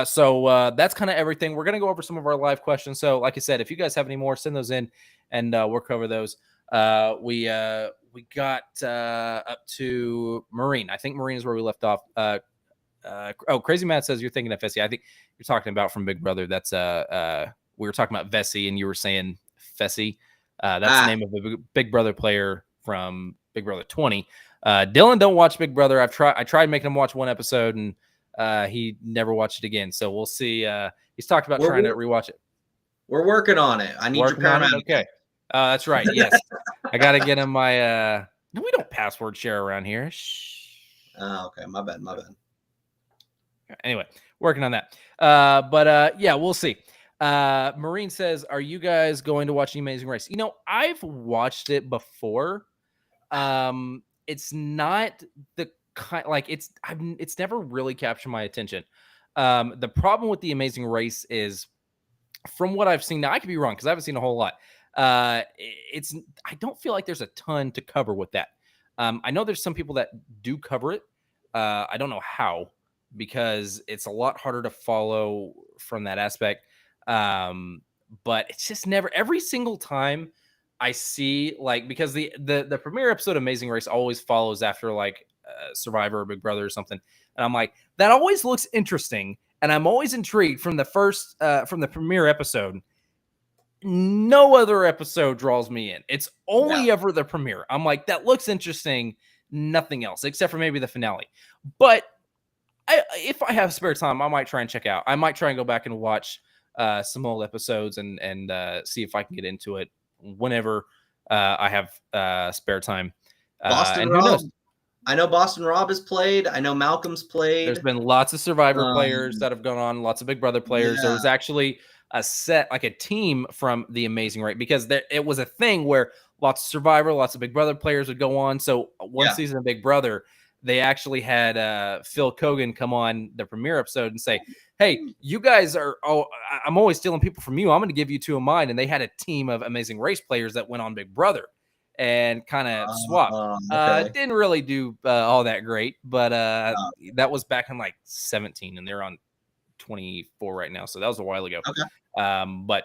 So that's kind of everything. We're going to go over some of our live questions. So like I said, if you guys have any more, send those in and we'll cover those. We got up to Marine. I think Marine is where we left off. Crazy Matt says you're thinking of Fessy. I think you're talking about from Big Brother. That's we were talking about Vessi and you were saying Fessy. That's the name of a Big Brother player from Big Brother 20. Dylan don't watch Big Brother. I tried making him watch one episode and he never watched it again. So we'll see. He's talked about trying to rewatch it. We're working on it. I need your paramount. Okay. That's right. Yes. I got to get him my no, we don't password share around here. Shh. Okay. My bad. Anyway, working on that. But yeah, we'll see. Marine says, are you guys going to watch The Amazing Race? I've watched it before. It's not the kind it's never really captured my attention. The problem with The Amazing Race is, from what I've seen, now I could be wrong because I haven't seen a whole lot. I don't feel like there's a ton to cover with that. I know there's some people that do cover it. I don't know how, because it's a lot harder to follow from that aspect. But it's just never, every single time I see, because the premiere episode of Amazing Race always follows after Survivor or Big Brother or something, and I'm like, that always looks interesting, and I'm always intrigued from the premiere episode. No other episode draws me in. It's only ever the premiere. I'm like, that looks interesting. Nothing else, except for maybe the finale. But if I have spare time, I might try and check out. I might try and go back and watch some old episodes and see if I can get into it whenever I have spare time. Boston Rob. I know Boston Rob has played. I know Malcolm's played. There's been lots of Survivor players that have gone on, lots of Big Brother players. There was actually a team from The Amazing Race, because it was a thing where lots of Survivor, lots of Big Brother players would go on. So one season of Big Brother, they actually had Phil Kogan come on the premiere episode and say, hey, you guys I'm always stealing people from you. I'm going to give you two of mine. And they had a team of Amazing Race players that went on Big Brother and kind of swapped. Okay. Didn't really do all that great, but that was back in 17, and they're on 24 right now. So that was a while ago. Okay. But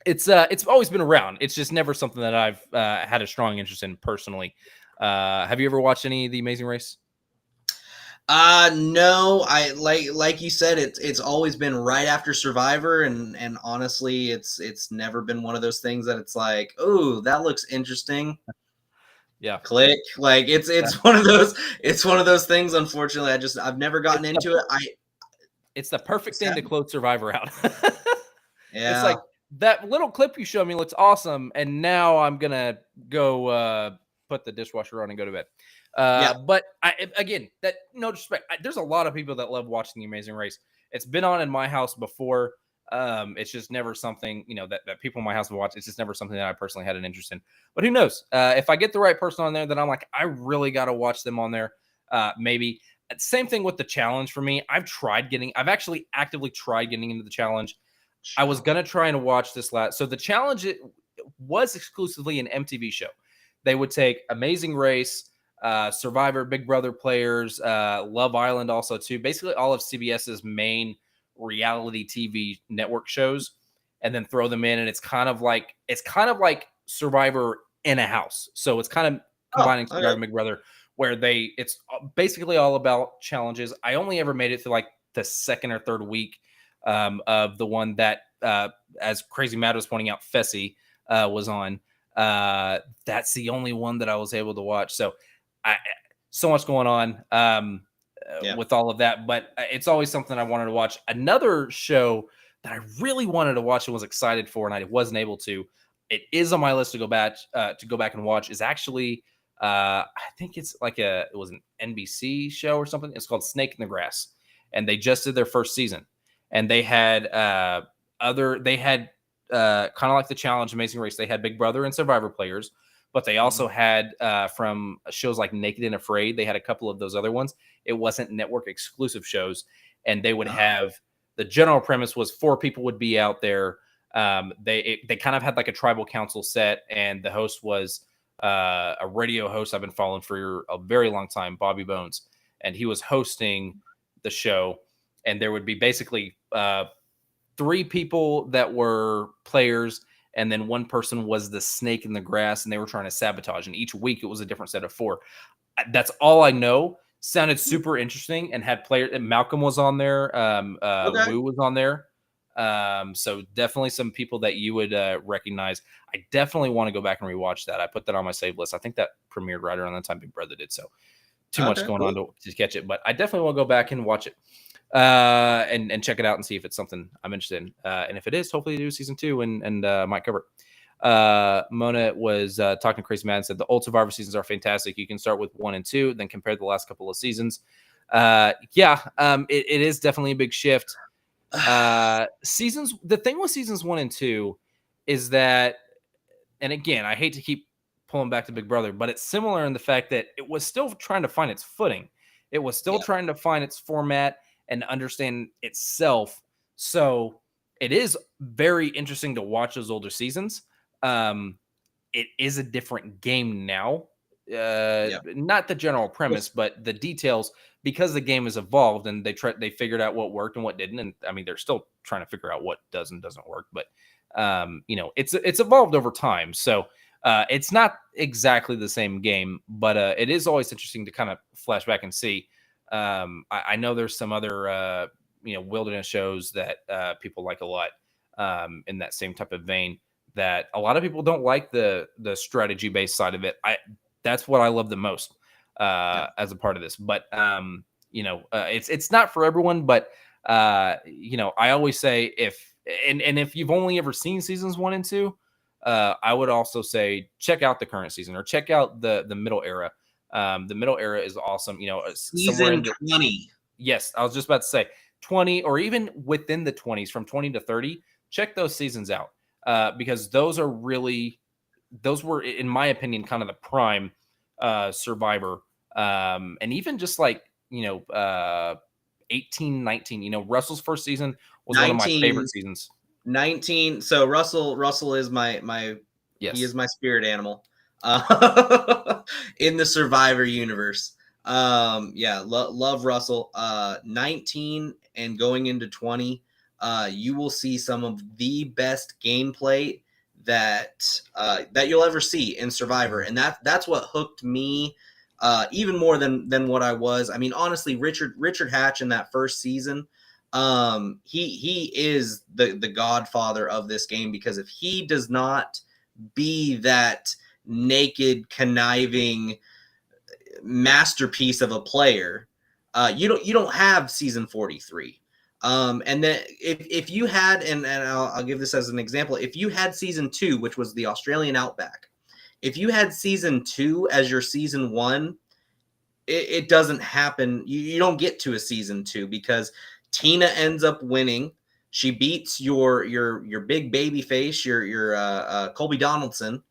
It's always been around. It's just never something that I've had a strong interest in personally. Have you ever watched any of The Amazing Race? No, I like you said, it's always been right after Survivor, and honestly, it's never been one of those things that it's like, oh, that looks interesting. Yeah, click. Like it's one of those things. Unfortunately, I've never gotten into it. It's the perfect thing to close Survivor out. Yeah. It's like that little clip you showed me looks awesome, and now I'm gonna go put the dishwasher on and go to bed. Yeah. But again, that no disrespect. There's a lot of people that love watching The Amazing Race. It's been on in my house before. It's just never something that people in my house will watch. It's just never something that I personally had an interest in. But who knows? If I get the right person on there, then I'm like, I really got to watch them on there. Maybe. Same thing with the challenge for me. I've actually actively tried getting into the challenge. I was gonna try and watch this last. So the challenge was exclusively an MTV show. They would take Amazing Race, Survivor, Big Brother players, Love Island, also too. Basically, all of CBS's main reality TV network shows, and then throw them in. And it's kind of like Survivor in a house. So it's kind of combining Survivor and Big Brother, where it's basically all about challenges. I only ever made it to like the second or third week of the one that, as Crazy Matt was pointing out, Fessy was on. That's the only one that I was able to watch. So so much going on with all of that, but it's always something I wanted to watch. Another show that I really wanted to watch and was excited for, and I wasn't able to. It is on my list to go back and watch. Is actually I think it's like it was an NBC show or something. It's called Snake in the Grass, and they just did their first season. And they had kind of like the challenge Amazing Race. They had Big Brother and Survivor players, but they also had from shows like Naked and Afraid. They had a couple of those other ones. It wasn't network exclusive shows, and they would have the general premise was 4 people would be out there. They kind of had like a tribal council set, and the host was a radio host I've been following for a very long time, Bobby Bones, and he was hosting the show. And there would be basically 3 people that were players, and then 1 person was the snake in the grass, and they were trying to sabotage. And each week it was a different set of 4. That's all I know. Sounded super interesting, and had players. And Malcolm was on there. Wu was on there. So definitely some people that you would recognize. I definitely want to go back and rewatch that. I put that on my save list. I think that premiered right around the time Big Brother did. So too much going on to catch it, but I definitely will go back and watch it. And check it out and see if it's something I'm interested in. And if it is, hopefully do season 2 and might cover it. Mona was talking to Crazy Man and said the old Survivor seasons are fantastic. You can start with 1 and 2, then compare the last couple of seasons. It is definitely a big shift. The thing with seasons 1 and 2 is that, and again, I hate to keep pulling back to Big Brother, but it's similar in the fact that it was still trying to find its footing. It was still trying to find its format and understand itself. So it is very interesting to watch those older seasons. It is a different game now. Not the general premise, but the details, because the game has evolved and they figured out what worked and what didn't. And I mean, they're still trying to figure out what does and doesn't work, but it's evolved over time. So it's not exactly the same game, but it is always interesting to kind of flash back and see. I know there's some other wilderness shows that people like a lot in that same type of vein, that a lot of people don't like the strategy based side of it. That's what I love the most as a part of this. But it's not for everyone. But I always say if you've only ever seen seasons 1 and 2, I would also say check out the current season or check out the middle era. The middle era is awesome. Season 20. Yes, I was just about to say 20, or even within the 20s, from 20 to 30. Check those seasons out because those were, in my opinion, kind of the prime Survivor, and even just like 18, 19. Russell's first season was 19, one of my favorite seasons. 19. So Russell is my yes. He is my spirit animal in the Survivor universe. Love Russell. 19 and going into 20. you will see some of the best gameplay that you'll ever see in Survivor, and that's what hooked me even more than what I was. I mean, honestly, Richard Hatch in that first season, he is the godfather of this game, because if he does not be that naked, conniving masterpiece of a player, you don't have season 43. And then if you had, and I'll give this as an example, if you had season 2, which was the Australian Outback, if you had season 2 as your season 1, it doesn't happen. You don't get to a season 2 because Tina ends up winning. She beats your big baby face, your Colby Donaldson,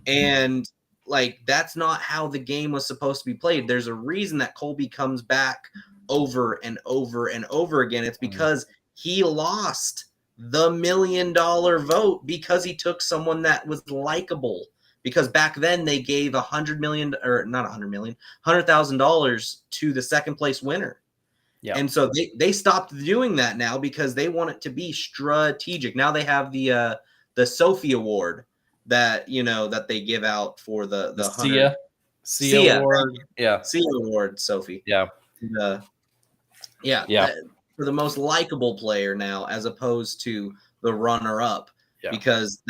and like, that's not how the game was supposed to be played. There's a reason that Colby comes back over and over and over again. It's because he lost the $1 million vote because he took someone that was likable. Because back then they gave $100,000 to the second place winner. Yeah. And so they stopped doing that now because they want it to be strategic. Now they have the Sophie Award that that they give out for the Sia Award. Yeah. Sia Award, Sophie. Yeah. For the most likable player now, as opposed to the runner-up. Yeah. Because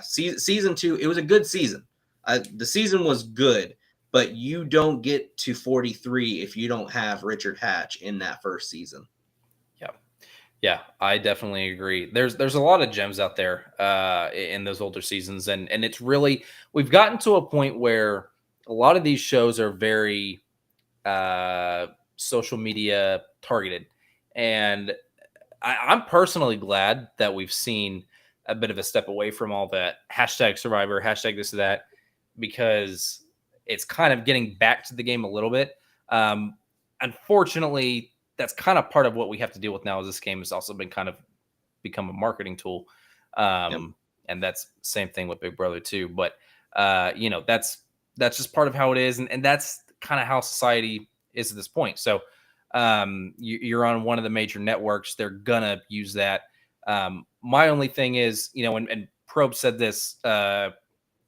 season 2, it was a good season. The season was good, but you don't get to 43 if you don't have Richard Hatch in that first season. Yeah, I definitely agree. There's a lot of gems out there in those older seasons, and it's really, we've gotten to a point where a lot of these shows are very social media targeted, and I'm personally glad that we've seen a bit of a step away from all that hashtag Survivor, hashtag this or that, because it's kind of getting back to the game a little bit. Unfortunately, that's kind of part of what we have to deal with now, is this game has also been kind of become a marketing tool. And that's same thing with Big Brother too. But, that's just part of how it is. And that's kind of how society is at this point. So you're on one of the major networks. They're going to use that. My only thing is, and Probe said this,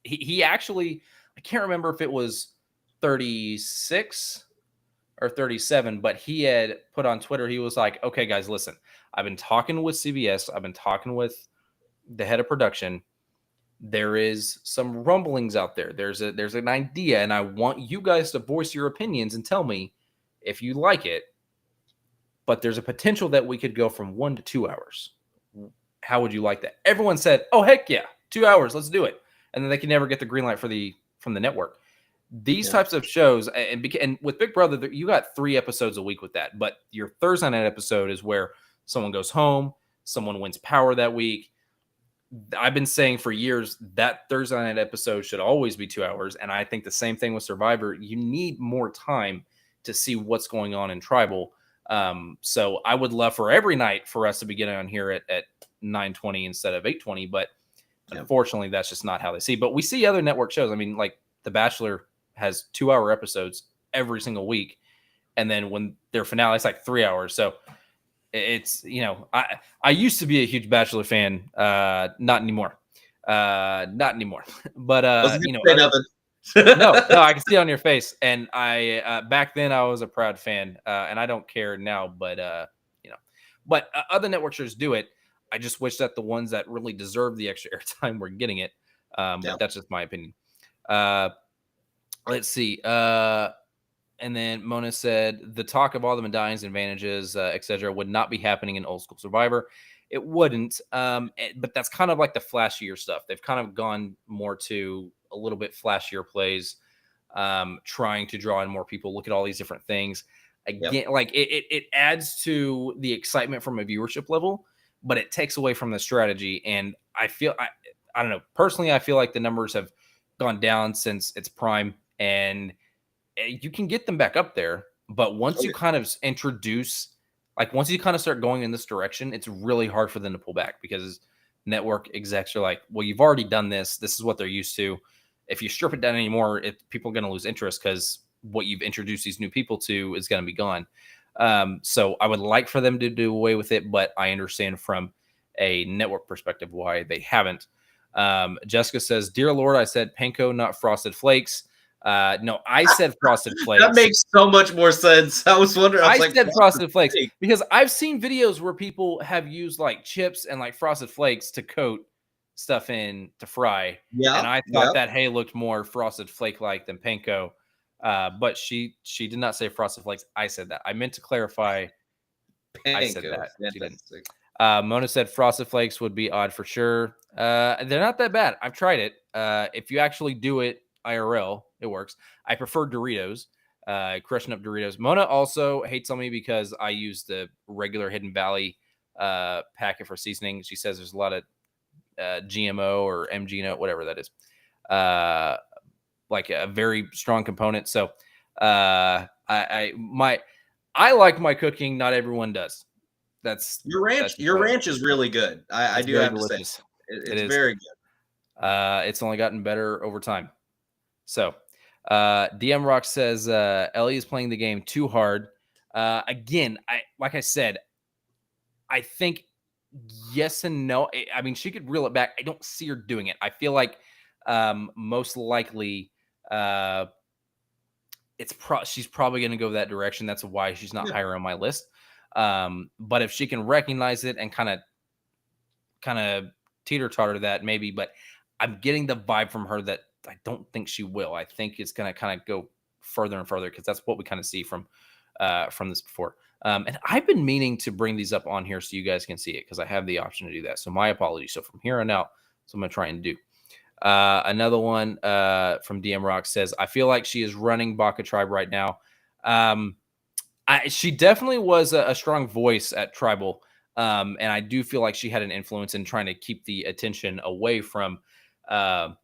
he actually, I can't remember if it was 36 or 37, but he had put on Twitter, he was like, okay, guys, listen, I've been talking with CBS. I've been talking with the head of production. There is some rumblings out there. There's an idea, and I want you guys to voice your opinions and tell me if you like it. But there's a potential that we could go from 1 to 2 hours. How would you like that? Everyone said, oh, heck yeah, 2 hours, let's do it. And then they can never get the green light from the network. These types of shows, and with Big Brother, you got 3 episodes a week with that. But your Thursday night episode is where someone goes home, someone wins power that week. I've been saying for years that Thursday night episode should always be 2 hours. And I think the same thing with Survivor. You need more time to see what's going on in Tribal. So I would love for every night for us to be getting on here at 9:20 instead of 8:20. But unfortunately, that's just not how they see. But we see other network shows. I mean, like The Bachelor has 2-hour episodes every single week, and then when their finale is like 3 hours. So it's, I used to be a huge Bachelor fan, not anymore, but no, I can see it on your face, and I back then I was a proud fan, and I don't care now, but other network shows do it. I just wish that the ones that really deserve the extra airtime were getting it, but that's just my opinion. Let's see. And then Mona said the talk of all the medallions, advantages, etc., would not be happening in old school Survivor. It wouldn't. But that's kind of like the flashier stuff. They've kind of gone more to a little bit flashier plays, trying to draw in more people. Look at all these different things. Again, like it adds to the excitement from a viewership level, but it takes away from the strategy. And I don't know. Personally, I feel like the numbers have gone down since its prime, and you can get them back up there. But once you kind of introduce, like once you kind of start going in this direction, it's really hard for them to pull back, because network execs are like, well, you've already done this. This is what they're used to. If you strip it down anymore, people are going to lose interest, because what you've introduced these new people to is going to be gone. So I would like for them to do away with it, but I understand from a network perspective why they haven't. Jessica says, "Dear Lord, I said panko, not Frosted Flakes." No, I said Frosted Flakes. That makes so much more sense. I was wondering. I said Frosted Flakes because I've seen videos where people have used like chips and like Frosted Flakes to coat stuff in to fry. Yeah, and I thought that looked more Frosted Flake like than panko. But she did not say Frosted Flakes. I said that. I meant to clarify. Panko. I said that. She didn't. Mona said Frosted Flakes would be odd for sure. They're not that bad. I've tried it. If you actually do it IRL, it works. I prefer Doritos. Crushing up Doritos. Mona also hates on me because I use the regular Hidden Valley packet for seasoning. She says there's a lot of GMO or MGO, whatever that is. Like a very strong component. So I like my cooking. Not everyone does. That's your ranch. Your ranch is really good. I do have delicious. To say it's very good. It's only gotten better over time. So DM Rock says Ellie is playing the game too hard. Again, like I said, I think yes and no. I mean, she could reel it back. I don't see her doing it. I feel like most likely she's probably going to go that direction. That's why she's not higher on my list. But if she can recognize it and kind of teeter-totter that, maybe. But I'm getting the vibe from her that I don't think she will. I think it's going to kind of go further and further because that's what we kind of see from this before. And I've been meaning to bring these up on here so you guys can see it because I have the option to do that. So my apologies. So from here on out, so I'm going to try and do. Another one from DM Rock says, I feel like she is running Baka Tribe right now. She definitely was a strong voice at Tribal. And I do feel like she had an influence in trying to keep the attention away from I'm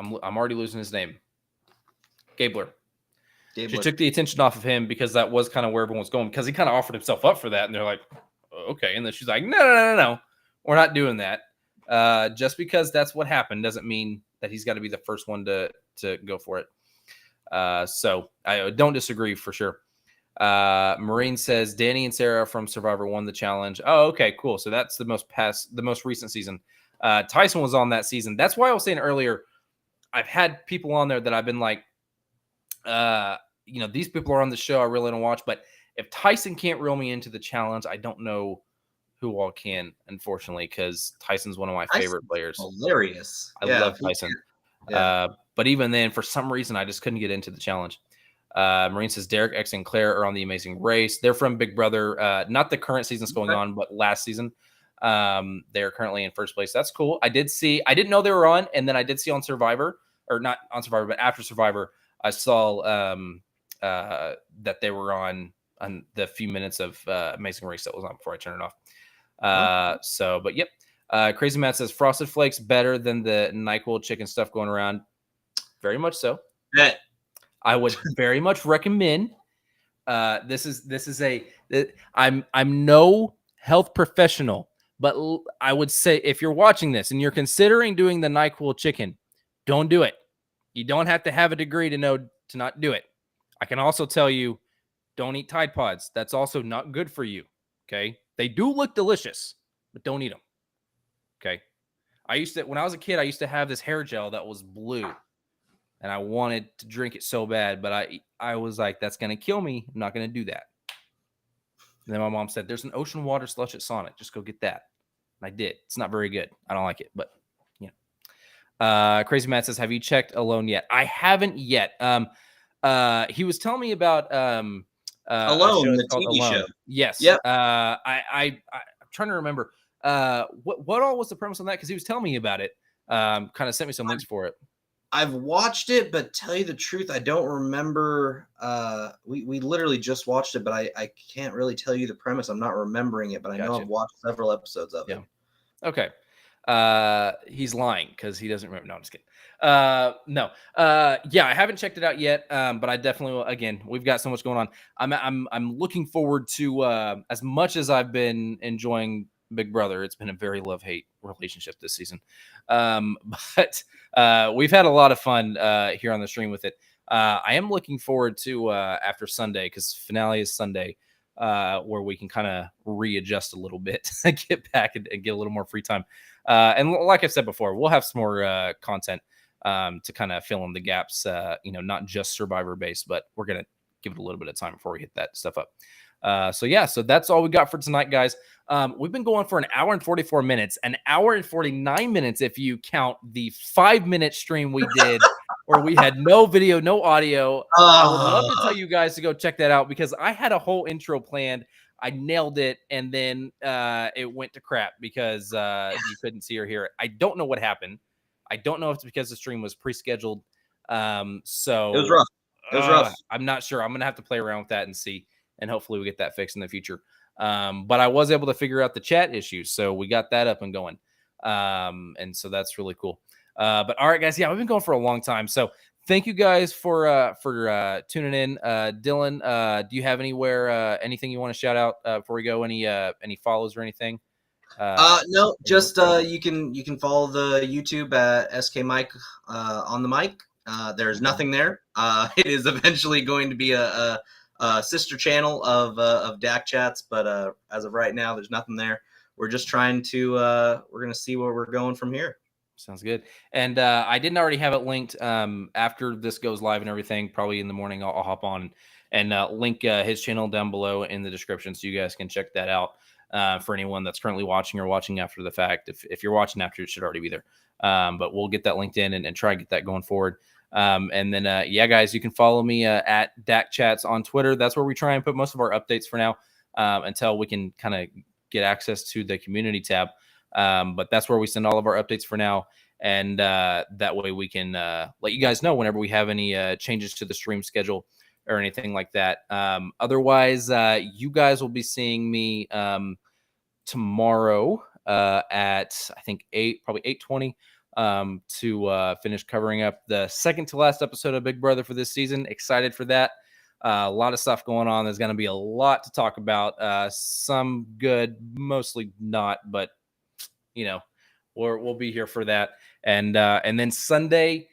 already losing his name. Gabler. She took the attention off of him because that was kind of where everyone was going because he kind of offered himself up for that. And they're like, okay. And then she's like, no. We're not doing that. Just because that's what happened doesn't mean that he's got to be the first one to go for it. So I don't disagree for sure. Marine says Danny and Sarah from Survivor won the challenge. Oh, okay, cool. So that's the most recent season. Tyson was on that season. That's why I was saying earlier, I've had people on there that I've been like, these people are on the show. I really don't watch, but if Tyson can't reel me into the challenge, I don't know who all can, unfortunately, because Tyson's one of my favorite players. Hilarious. I love Tyson. Yeah. But even then, for some reason, I just couldn't get into the challenge. Marine says Derek, X, and Claire are on The Amazing Race. They're from Big Brother. Not the current season's going on, but last season. They're currently in first place. That's cool. I didn't know they were on, and then I did see on Survivor, or not on Survivor, but after Survivor, I saw that they were on the few minutes of Amazing Race that was on before I turned it off. But yep. Crazy Matt says Frosted Flakes better than the NyQuil chicken stuff going around. Very much so. Yeah. I would very much recommend. I'm no health professional, but I would say if you're watching this and you're considering doing the NyQuil chicken, don't do it. You don't have to have a degree to know to not do it. I can also tell you, don't eat Tide Pods. That's also not good for you. Okay. They do look delicious, but don't eat them. Okay. When I was a kid, I used to have this hair gel that was blue and I wanted to drink it so bad, but I was like, that's going to kill me. I'm not going to do that. And then my mom said, there's an ocean water slush at Sonic. Just go get that. And I did. It's not very good. I don't like it, but Crazy Matt says, have you checked Alone yet? I haven't yet. He was telling me about Alone, the TV show. Yes. Yep. I'm trying to remember what all was the premise on that, because he was telling me about it. Kind of sent me some links for it. I've watched it, but tell you the truth, I don't remember. We literally just watched it, but I can't really tell you the premise. I'm not remembering it, but I know I've watched several episodes of it. Okay. He's lying because he doesn't remember. No, I'm just kidding. No. I haven't checked it out yet. But I definitely will. Again, we've got so much going on. I'm looking forward to as much as I've been enjoying Big Brother. It's been a very love-hate relationship this season. But we've had a lot of fun here on the stream with it. I am looking forward to after Sunday, because finale is Sunday, where we can kind of readjust a little bit, get back and get a little more free time. And like I said before, we'll have some more content to kind of fill in the gaps. Not just Survivor based, but we're gonna give it a little bit of time before we hit that stuff up. So that's all we got for tonight, guys. We've been going for an hour and 44 minutes, an hour and 49 minutes if you count the 5-minute stream we did where we had no video, no audio. I would love to tell you guys to go check that out, because I had a whole intro planned. I nailed it, and then it went to crap because you couldn't see or hear it. I don't know what happened. I don't know if it's because the stream was pre-scheduled. So it was rough. It was rough. I'm not sure. I'm gonna have to play around with that and see, and hopefully we get that fixed in the future. But I was able to figure out the chat issues, so we got that up and going. And so that's really cool. But all right, guys, yeah, we've been going for a long time. So thank you guys for tuning in. Dylan, do you have anything you want to shout out before we go? Any follows or anything? No, just you can follow the YouTube at SK Mike on the mic. There's nothing there. It is eventually going to be a sister channel of DAC chats, but as of right now, there's nothing there. We're just trying to we're gonna see where we're going from here. Sounds good. And I didn't already have it linked. After this goes live and everything, probably in the morning, I'll hop on and link his channel down below in the description, so you guys can check that out. For anyone that's currently watching or watching after the fact, if you're watching after, it should already be there. But we'll get that linked in and try and get that going forward. And then, yeah, guys, you can follow me at DAC Chats on Twitter. That's where we try and put most of our updates for now, until we can kind of get access to the community tab. But that's where we send all of our updates for now. And that way we can let you guys know whenever we have any changes to the stream schedule or anything like that. Otherwise, you guys will be seeing me tomorrow at, I think, probably 8:20 to finish covering up the second to last episode of Big Brother for this season. Excited for that. A lot of stuff going on. There's going to be a lot to talk about. Some good, mostly not, but we'll be here for that. And then Sunday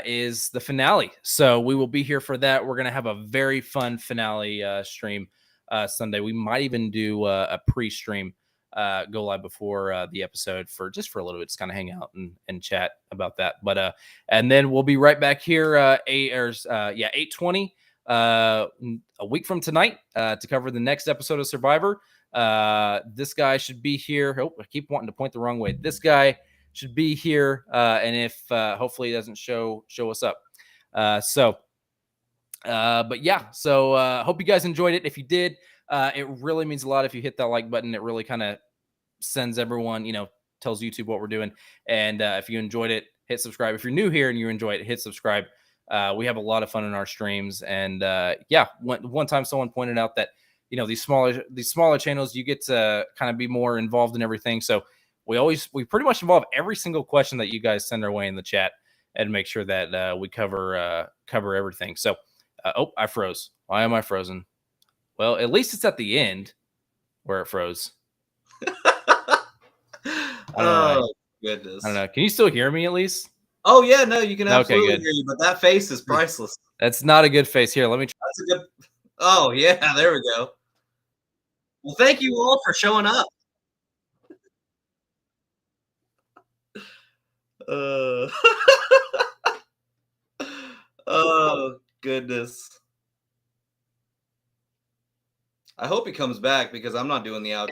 is the finale, so we will be here for that. We're gonna have a very fun finale stream Sunday. We might even do a pre-stream, go live before the episode for a little bit, just kind of hang out and chat about that. But and then we'll be right back here 8:20 a week from tonight to cover the next episode of Survivor. This guy should be here. Oh, I keep wanting to point the wrong way. This guy should be here, and if hopefully he doesn't show us up. But yeah, so hope you guys enjoyed it. If you did, it really means a lot if you hit that like button. It really kind of sends everyone, tells YouTube what we're doing. And if you enjoyed it, hit subscribe. If you're new here and you enjoy it, hit subscribe. We have a lot of fun in our streams. And yeah, one time someone pointed out that these smaller channels, you get to kind of be more involved in everything. So we pretty much involve every single question that you guys send our way in the chat, and make sure that we cover everything. So I froze. Why am I frozen? Well, at least it's at the end where it froze. Goodness. I don't know. Can you still hear me at least? Oh yeah, no, you can absolutely hear you, but that face is priceless. That's not a good face. Here, let me try. That's a good. Oh yeah, there we go. Well, thank you all for showing up. Oh goodness. I hope he comes back, because I'm not doing the outro.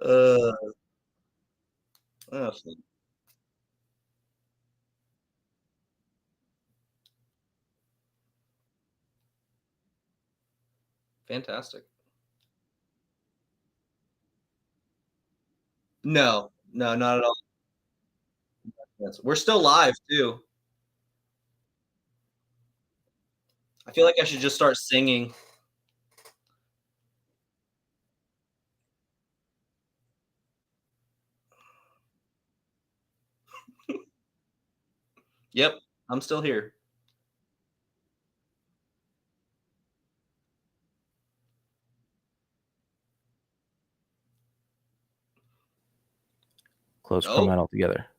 Oh, fantastic. No, not at all. We're still live too. I feel like I should just start singing. Yep, I'm still here. Close Oh. format altogether.